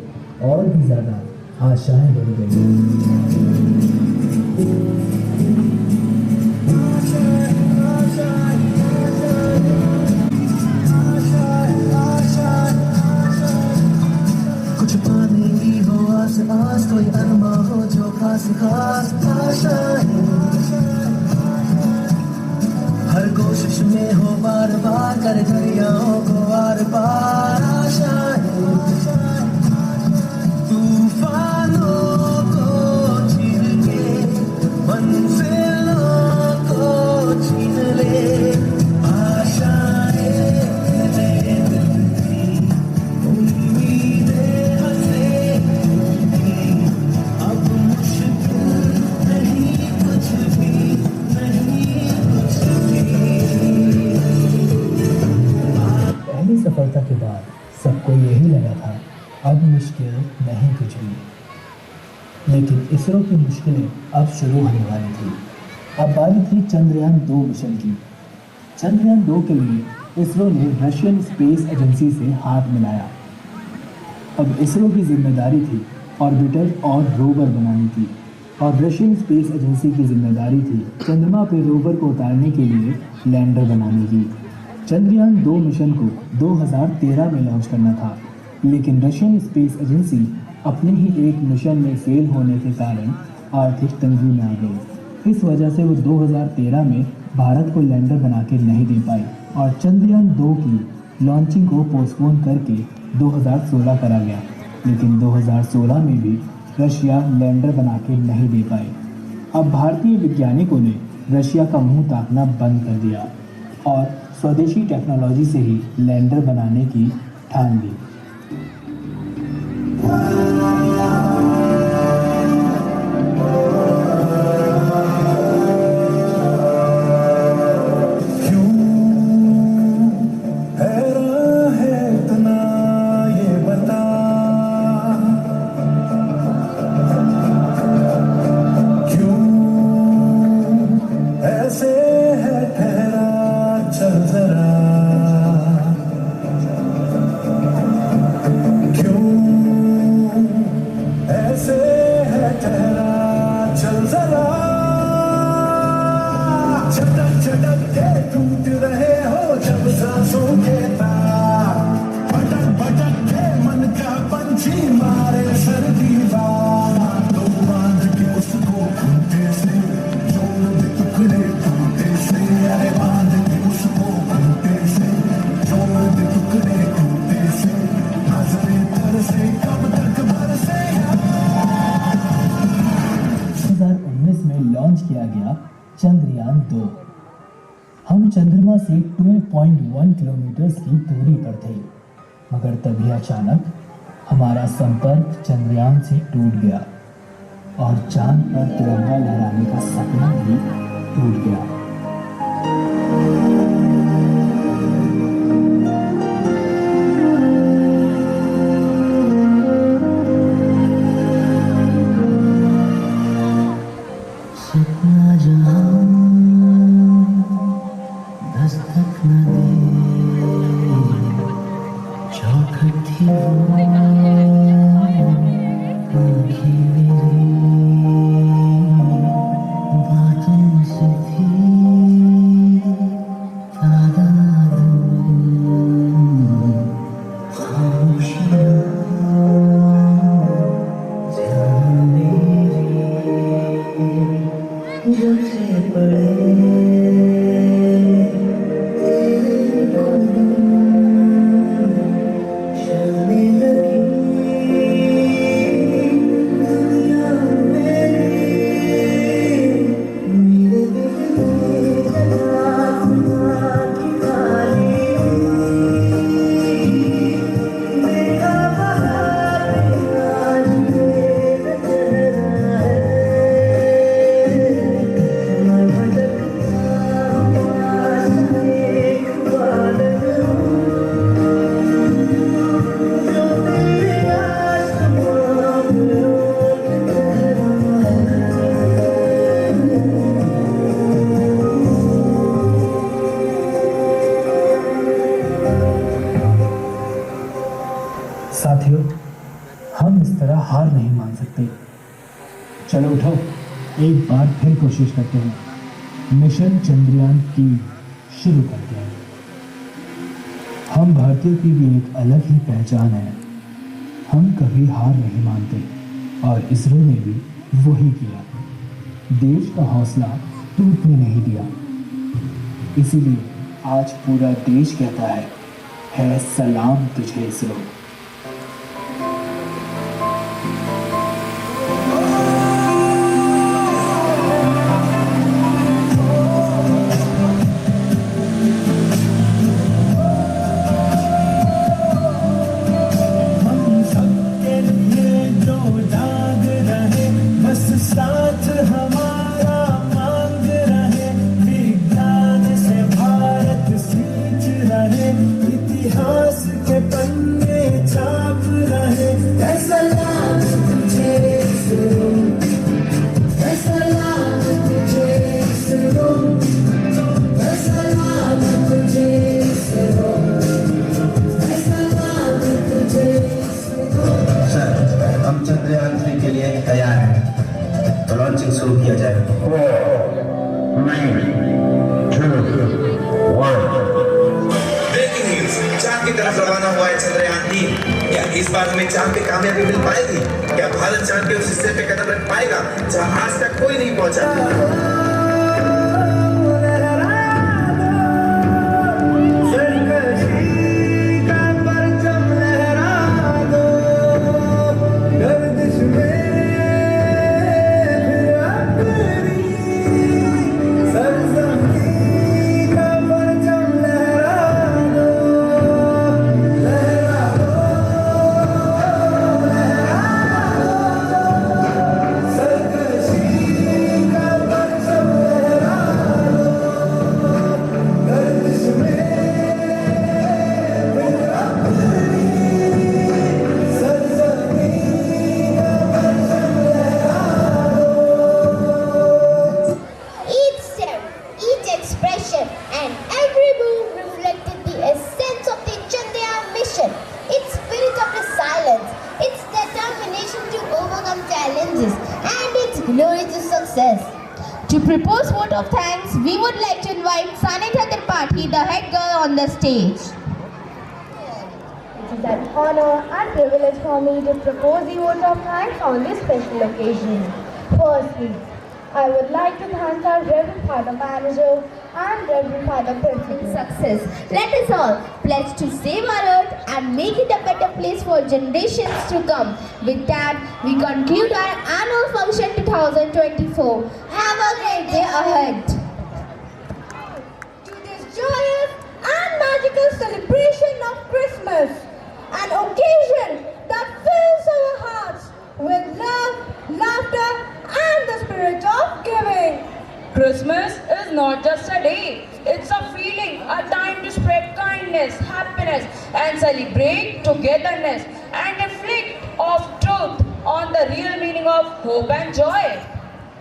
और भी ज़्यादा आशाएं बढ़ गई। कुछ पाने की हो खास खास आशाएं, हर कोशिश में हो बार बार कर दरियाओं को आर पार आशाएं, तूफानों को छीन के मंजिलों को छीन ले आशाएं, नए दिल की उम्मीदें हंसेंगी, अब मुश्किल नहीं कुछ भी, नहीं कुछ भी। पहली सफलता के बाद सबको यही लगा था अब मुश्किल नहीं कुछ भी, लेकिन इसरो की मुश्किलें अब शुरू होने वाली थी। अब बारी थी चंद्रयान 2 मिशन की। चंद्रयान 2 के लिए इसरो ने रशियन स्पेस एजेंसी से हाथ मिलाया। अब इसरो की जिम्मेदारी थी ऑर्बिटर और रोवर बनाने की, और रशियन स्पेस एजेंसी की जिम्मेदारी थी चंद्रमा पर रोवर को उतारने के लिए लैंडर बनाने की। चंद्रयान 2 मिशन को 2013 में लॉन्च करना था, लेकिन रशियन स्पेस एजेंसी अपने ही एक मिशन में फेल होने के कारण आर्थिक तंगी में आ गई। इस वजह से वो 2013 में भारत को लैंडर बना के नहीं दे पाई और चंद्रयान 2 की लॉन्चिंग को पोस्टपोन करके 2016 करा गया। लेकिन 2016 में भी रशिया लैंडर बना के नहीं दे पाए। अब भारतीय वैज्ञानिकों ने रशिया का मुंह ताकना बंद कर दिया और स्वदेशी टेक्नोलॉजी से ही लैंडर बनाने की ठान ली। किया गया चंद्रयान 2। हम चंद्रमा से 2.1 किलोमीटर की दूरी पर थे, मगर तभी अचानक हमारा संपर्क चंद्रयान से टूट गया और चांद पर तिरंगा लहराने का सपना भी टूट गया। साथियों, हम इस तरह हार नहीं मान सकते। चलो उठो, एक बार फिर कोशिश करते हैं। मिशन चंद्रयान 3 शुरू करते हैं। हम भारतीयों की भी एक अलग ही पहचान है। हम कभी हार नहीं मानते और इसरो ने भी वही किया। देश का हौसला टूटने नहीं दिया। इसीलिए आज पूरा देश कहता है सलाम तुझे इसरो। हम सबके लिए जो जाग रहे, बस साथ हमारा मांग रहे। विज्ञान से भारत सींच रहे, इतिहास के पन्ने छाप रहे। ऐसा लाभ तुझे इसरो, ऐसा लाभ तुझे इसरो, ऐसा लाभ तुझे इसरो, ऐसा लाभ तुझे इसरो। सर, हम चंद्रयान 3 के लिए तैयार हैं, तो लॉन्चिंग शुरू किया जाए। 4, 3, 2, 1। ब्रेकिंग न्यूज, चांद की तरफ रवाना हुआ है चंद्रयान 3। क्या इस बार हमें चांद पे कामयाबी मिल पाएगी? क्या भारत चांद के उस हिस्से पे कदम रख पाएगा जहां आज तक कोई नहीं पहुंचा? Each step, each expression, and every move reflected the essence of the Chandrayaan mission. Its spirit of resilience, its determination to overcome challenges, and its glory to success. To propose vote of thanks, we would like to invite Sanitha Tripathi, the head girl, on the stage. It is an honor and privilege for me to propose the vote of thanks on this special occasion. Firstly, I would like to thank our Reverend Father Manager and Reverend Father Principal. Success. Let us all pledge to save our earth and make it a better place for generations to come. With that, we conclude our annual function 2024. Have a great day ahead. To this joyous and magical celebration of Christmas, an occasion that fills our hearts with love, laughter, and the spirit of giving. Christmas is not just a day, it's a feeling, a time to spread kindness, happiness, and celebrate togetherness and reflect of truth on the real meaning of hope and joy.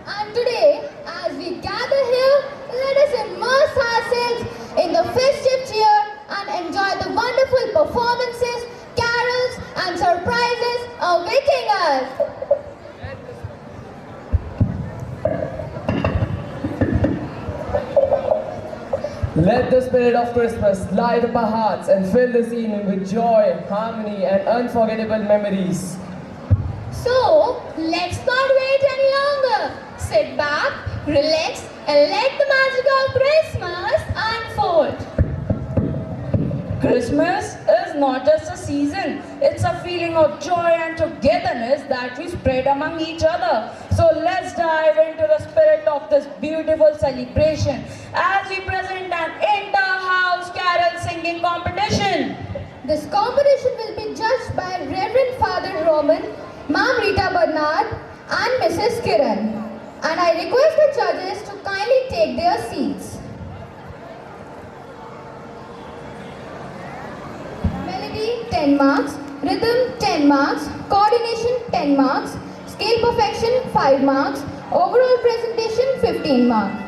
And today, as we gather here, let us immerse ourselves in the festive cheer and enjoy the wonderful performances, carols, and surprises awaiting us. Let the spirit of Christmas light up our hearts and fill this evening with joy, harmony, and unforgettable memories. So, let's not wait any longer. Sit back, relax, and let the magic of Christmas unfold. Christmas is not just a season, it's a feeling of joy and togetherness that we spread among each other. So let's dive into the spirit of this beautiful celebration as we present an inter-house carol singing competition. This competition will be judged by Reverend Father Roman, Ma'am Rita Bernard, and Mrs. Kiran. And I request the judges to kindly take their seats. Melody 10 marks, rhythm 10 marks, coordination 10 marks, scale perfection 5 marks, overall presentation 15 marks.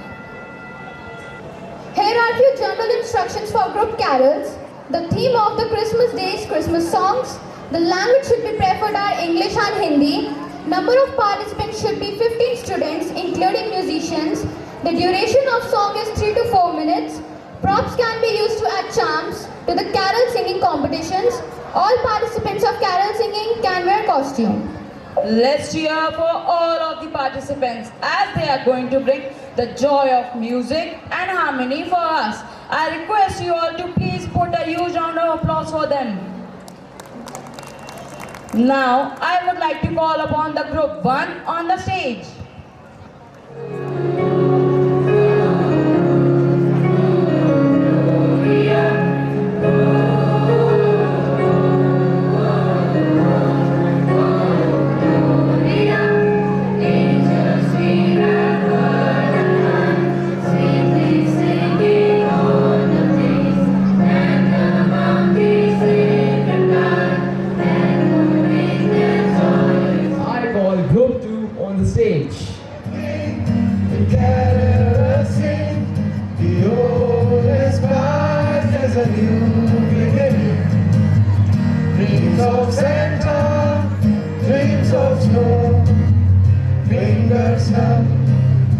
Here are few general instructions for group carols. The theme of the Christmas day is Christmas songs. The language should be preferred are English and Hindi. Number of participants should be 15 students, including musicians. The duration of song is 3 to 4 minutes. Props can be used to add charms to the carol singing competitions. All participants of carol singing can wear costume. Let's cheer for all of the participants as they are going to bring the joy of music and harmony for us. I request you all to please put a huge round of applause for them. Now, I would like to call upon the group 1 on the stage.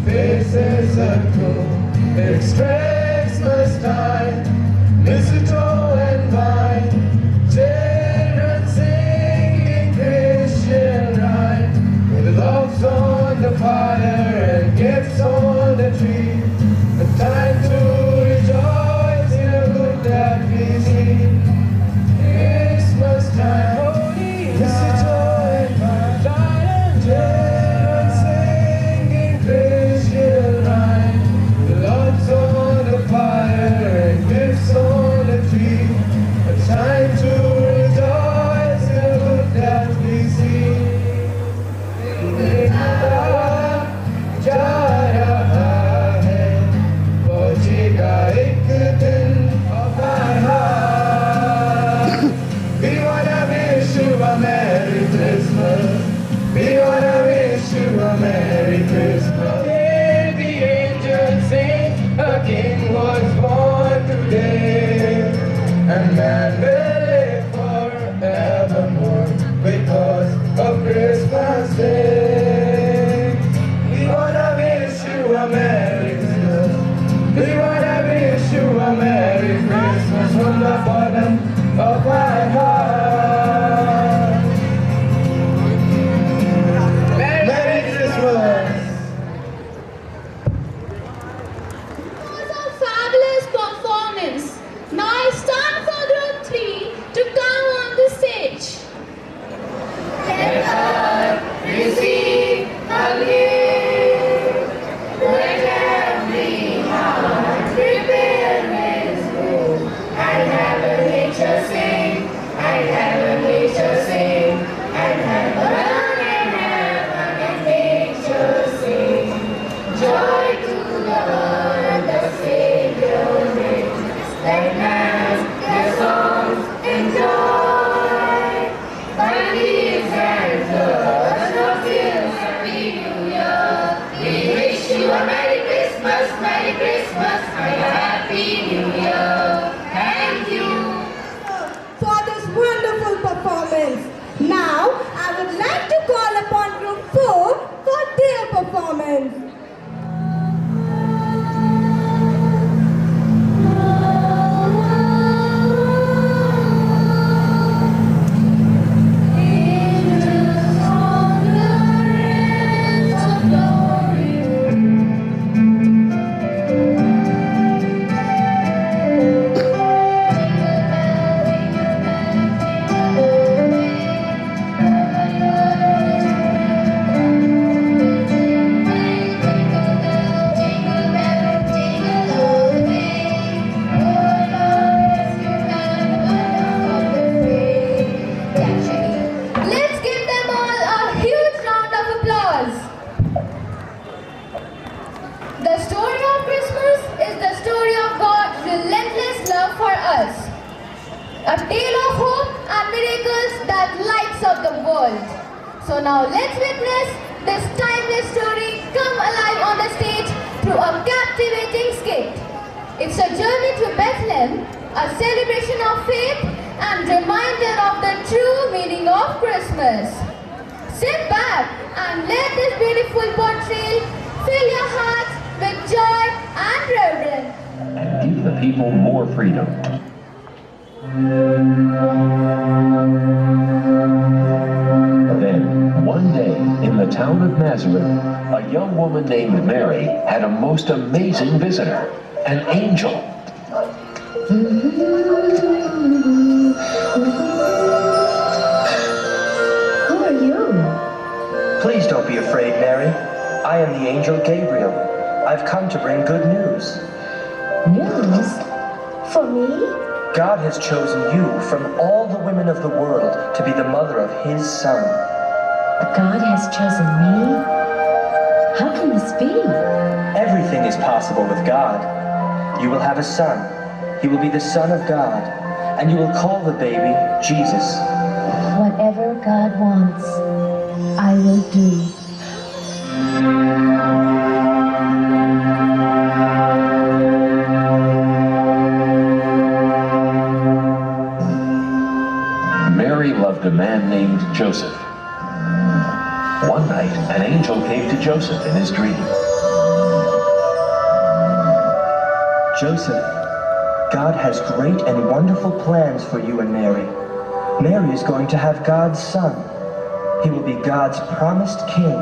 Faces aglow, it's Christmas time, mistletoe and vine, children singing Christian rhyme, with logs on the fire and gifts on the tree, a time to rejoice in a good that we see. Christmas time, mistletoe and vine, children singing Christian rhyme, the logs on the fire and gifts on the tree, a time to rejoice in the good that we see. Jaya hai, pahunchega ek din our heart. We wanna wish you a Merry Christmas. We wanna wish you a Merry Christmas. Hear the angels sing, a king was born today, and man will live forevermore because of Christmas Day. We wanna wish you a Merry Christmas. We wanna wish you a Merry Christmas from the bottom of my heart. Merry Christmas. Was a fabulous performance. Now it's time for group 3 to come on the stage. Let us receive a gift. Let every heart prepare its room. And heaven nature sing, and heaven nature sing, and heaven and nature sing. Joy to the world, the Savior brings. Let man their songs enjoy. By leaves and flowers, no fears, Happy New Year. We wish you a Merry Christmas, and a Happy New Year. Thank you for this wonderful performance. Now, I would like to call upon Group 4 for their performance. Let's give them all a huge round of applause. The story of Christmas is the story of God's relentless love for us. A tale of hope and miracles that lights up the world. So now let's witness this timeless story come alive on the stage through a captivating skit. It's a journey to Bethlehem, a celebration of faith and reminder of the true meaning of Christmas. Sit back and let this beautiful portrayal fill your hearts with joy and reverence. Give the people more freedom. Then, one Nazareth, a young woman named Mary had a most amazing visitor, an angel. Who are you? Please don't be afraid, Mary. I am the angel Gabriel. I've come to bring good news. News? For me? God has chosen you from all the women of the world to be the mother of His Son. God has chosen me? How can this be? Everything is possible with God. You will have a son. He will be the Son of God. And you will call the baby Jesus. Whatever God wants, I will do. Mary loved a man named Joseph. One night, an angel came to Joseph in his dream. Joseph, God has great and wonderful plans for you and Mary. Mary is going to have God's son. He will be God's promised king.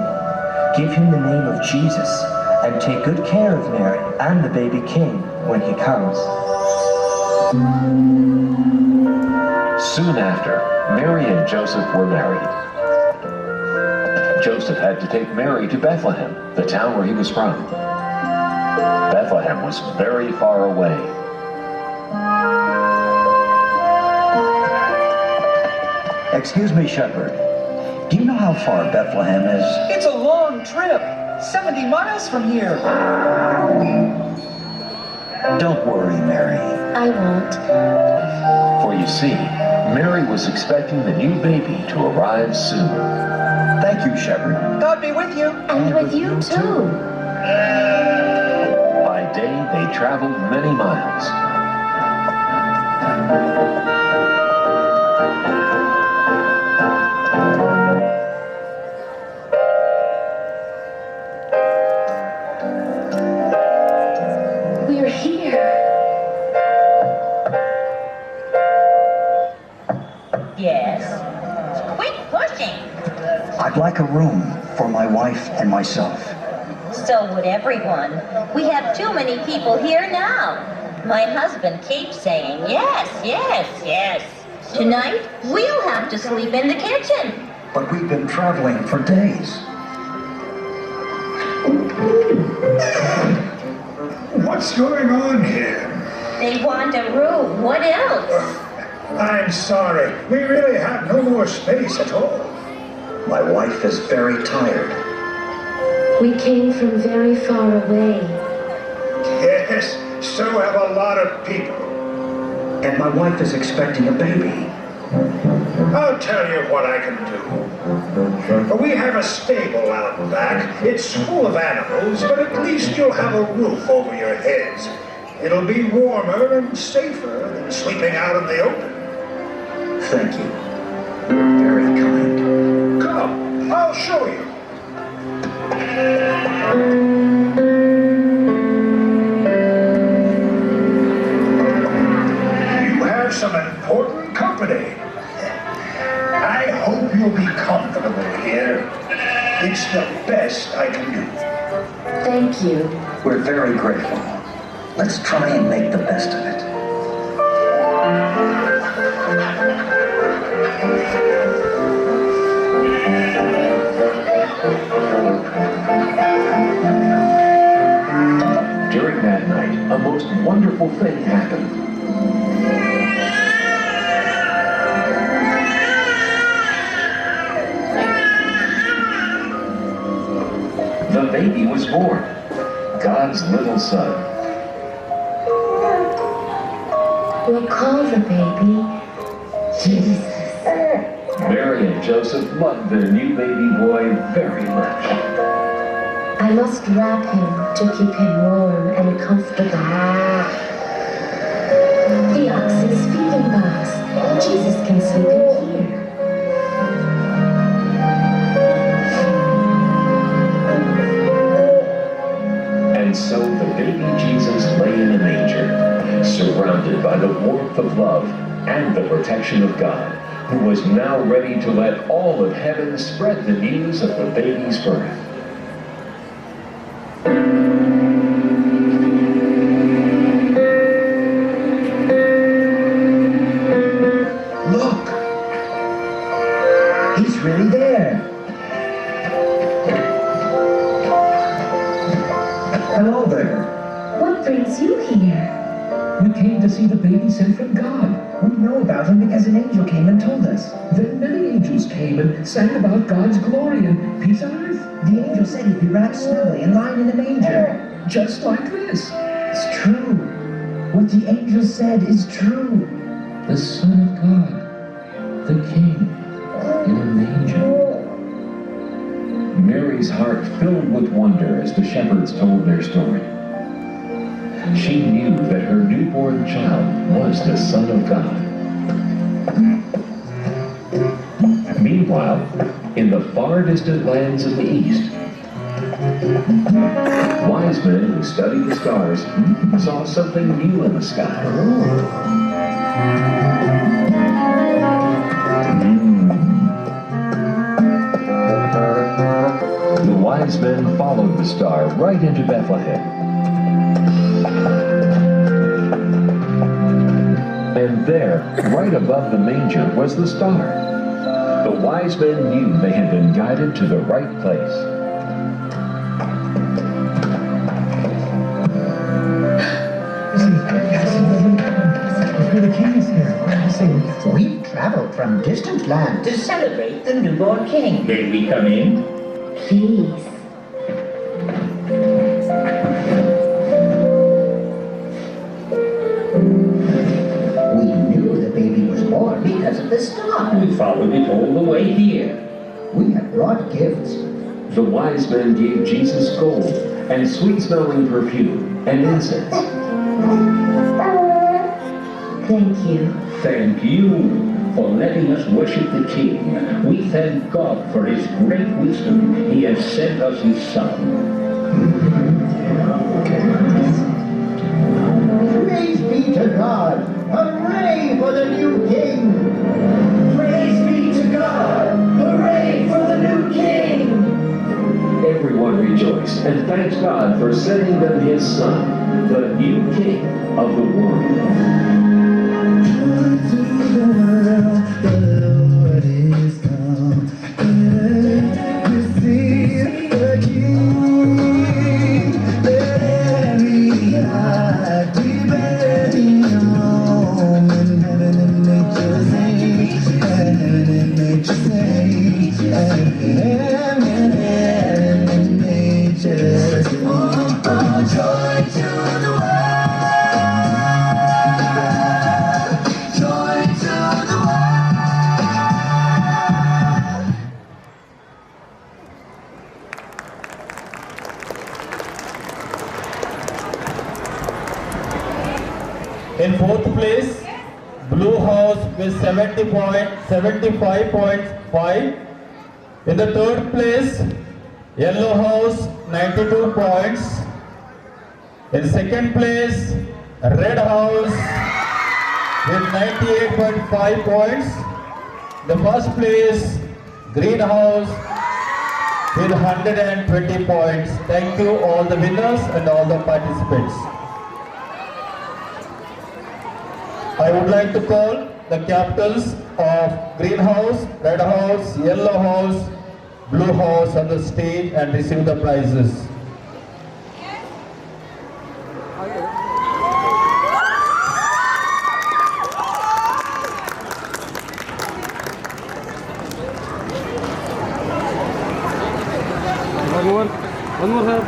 Give him the name of Jesus and take good care of Mary and the baby king when he comes. Soon after, Mary and Joseph were married. Joseph had to take Mary to Bethlehem, the town where he was from. Bethlehem was very far away. Excuse me, Shepherd. Do you know how far Bethlehem is? It's a long trip. 70 miles from here. Don't worry, Mary. I won't. For you see, Mary was expecting the new baby to arrive soon. Thank you, Shepherd. God be with you. And with you too. By day, they traveled many miles. We're here. Yes. Quit pushing. I'd like a room for my wife and myself. So would everyone. We have too many people here now. My husband keeps saying yes, yes, yes. Tonight, we'll have to sleep in the kitchen. But we've been traveling for days. What's going on here? They want a room. What else? I'm sorry. We really have no more space at all. My wife is very tired. We came from very far away. Yes, so have a lot of people. And my wife is expecting a baby. I'll tell you what I can do. We have a stable out back. It's full of animals, but at least you'll have a roof over your heads. It'll be warmer and safer than sleeping out in the open. Thank you. You're very kind. Come, I'll show you. You have some important company. I hope you'll be comfortable here. It's the best I can do. Thank you. We're very grateful. Let's try and make the best of it. During that night, a most wonderful thing happened. The baby was born, God's little son. We'll call the baby Jesus. Mary and Joseph loved their new baby boy very much. I must wrap him to keep him warm and comfortable. The ox's feeding box. Jesus can sleep in here. And so the baby Jesus lay in a manger, surrounded by the warmth of love and the protection of God, who was now ready to let all of heaven spread the news of the baby's birth. angel came and told us. Then many angels came and sang about God's glory and peace on earth. The angel said he'd be wrapped snugly and lying in a manger. Just like this. It's true. What the angel said is true. The Son of God, the King, in a manger. Mary's heart filled with wonder as the shepherds told their story. She knew that her newborn child was the Son of God. Meanwhile, in the far distant lands of the East, wise men who studied the stars saw something new in the sky. The wise men followed the star right into Bethlehem. And there, right above the manger, was the star. The wise men knew they had been guided to the right place. The king is here. We've traveled from distant lands To celebrate the newborn king. May we come in? Please. We knew the baby was born because of the star. We followed it all the way here. We have brought gifts. The wise men gave Jesus gold and sweet-smelling perfume and incense. Thank you. Thank you for letting us worship the King. We thank God for His great wisdom. He has sent us His Son. Praise be to God. Hooray for the new king. Praise be to God. Hooray for the new king. Everyone rejoiced and thanked God for sending them His Son, the new King of the world. In fourth place, Blue House with 75.5. In the third place, Yellow House 92 points. In second place, Red House with 98.5 points. The first place, Green House with 120 points. Thank you all the winners and all the participants. I would like to call the captains of Green House, Red House, Yellow House, Blue House on the stage and receive the prizes. One more, sir.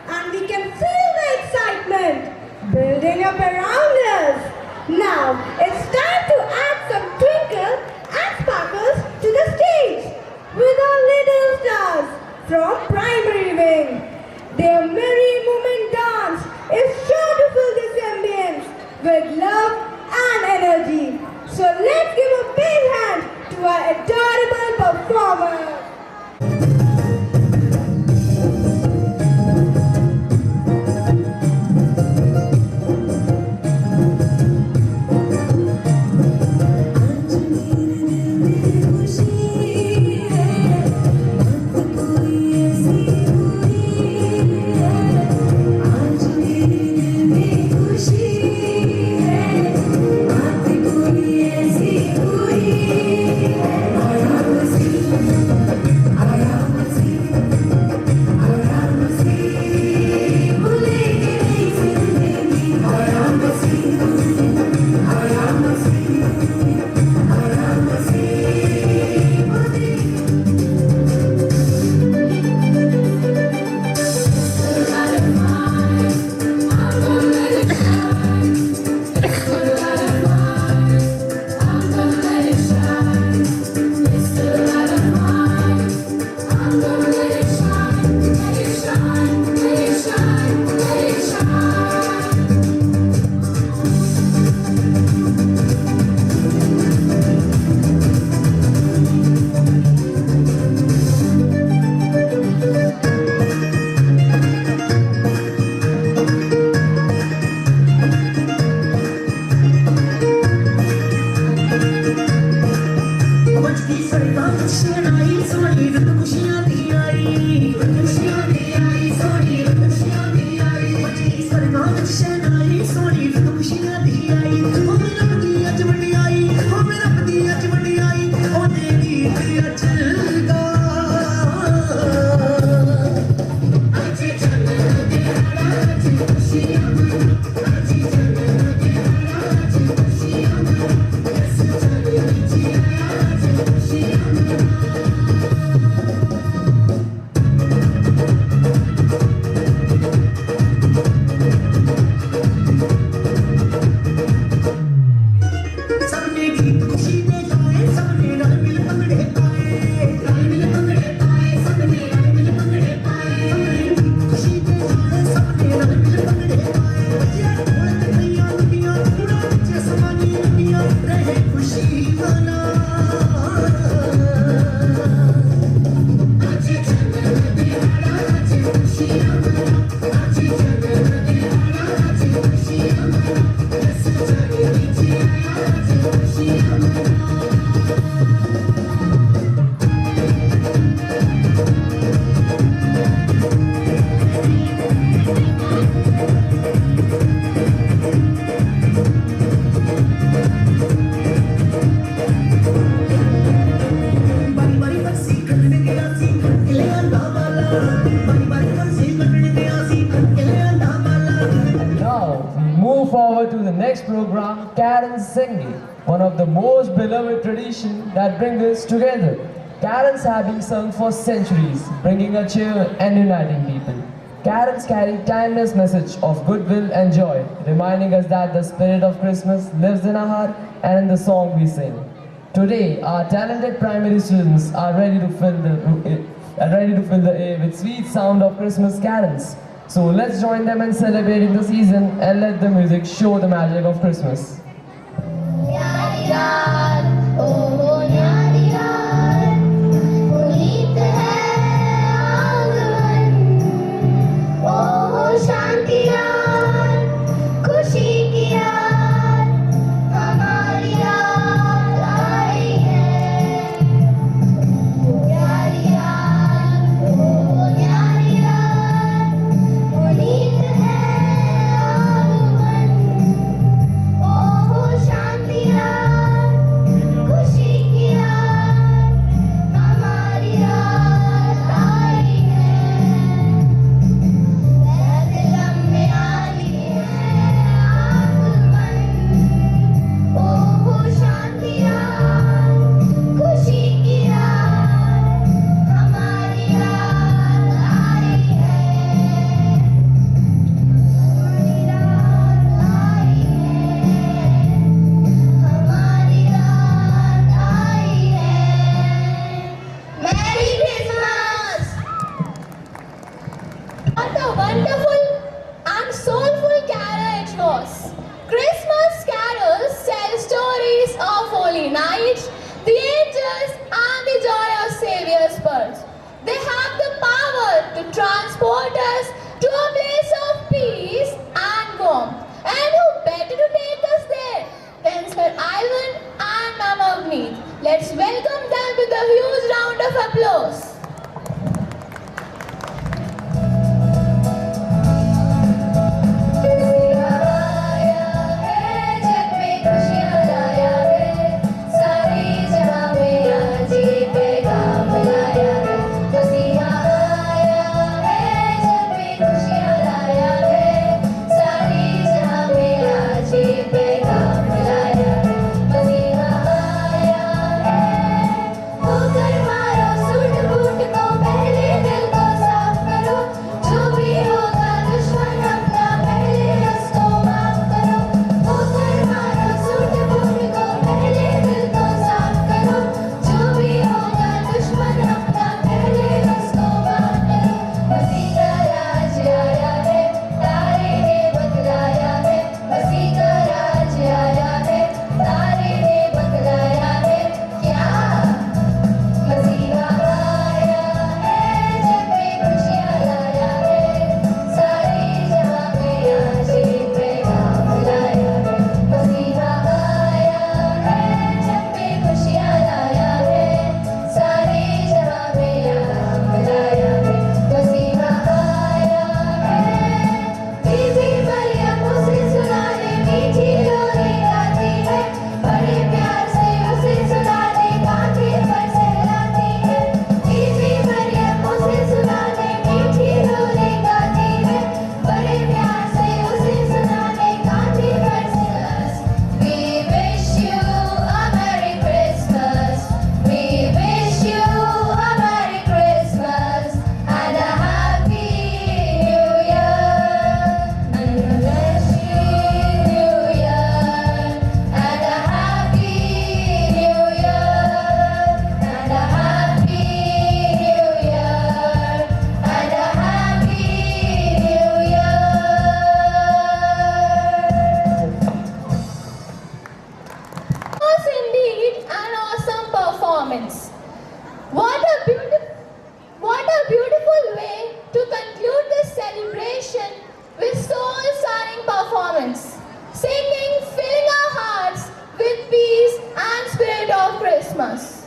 And we can feel the excitement building up around us. Now it's time to add some twinkle and sparkles to the stage with our little stars from primary wing. Their merry movement dance is sure to fill this ambience with love and energy. So let's give a big hand to our adorable performers. Program Karen's Singing, one of the most beloved traditions that bring us together. Carols have been sung for centuries, bringing a cheer and uniting people. Carols carry timeless message of goodwill and joy, reminding us that the spirit of Christmas lives in our heart and in the song we sing. Today, our talented primary students are ready to fill the air with sweet sound of Christmas carols. So let's join them in celebrating the season and let the music show the magic of Christmas. Let's welcome them with a huge round of applause. खुशियाँ with soul-stirring performance, singing, filling our hearts with peace and spirit of Christmas.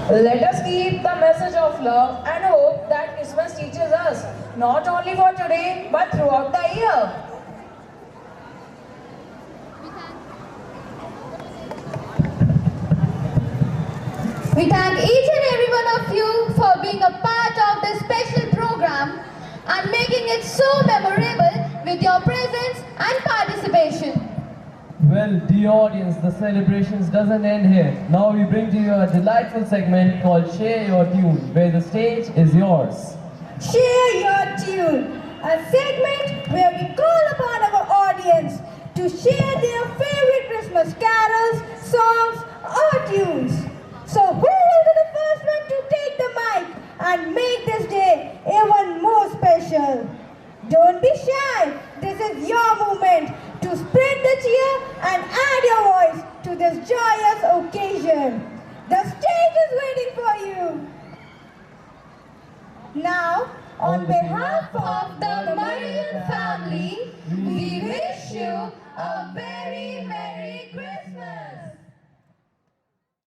Let us keep the message of love and hope that Christmas teaches us, not only for today, but throughout the year. We thank each and every one of you for being a part of this special program and making it so memorable with your presence and participation. Well, dear audience, the celebrations doesn't end here. Now we bring to you a delightful segment called Share Your Tune, where the stage is yours. Share Your Tune, a segment where we call upon our audience to share their favorite Christmas carols, songs, or tunes. So who will be the first one to take the mic and make this day even more special? Don't be shy. This is your moment to spread the cheer and add your voice to this joyous occasion. The stage is waiting for you. Now, on behalf of the Marian family, we wish you a very Merry Christmas.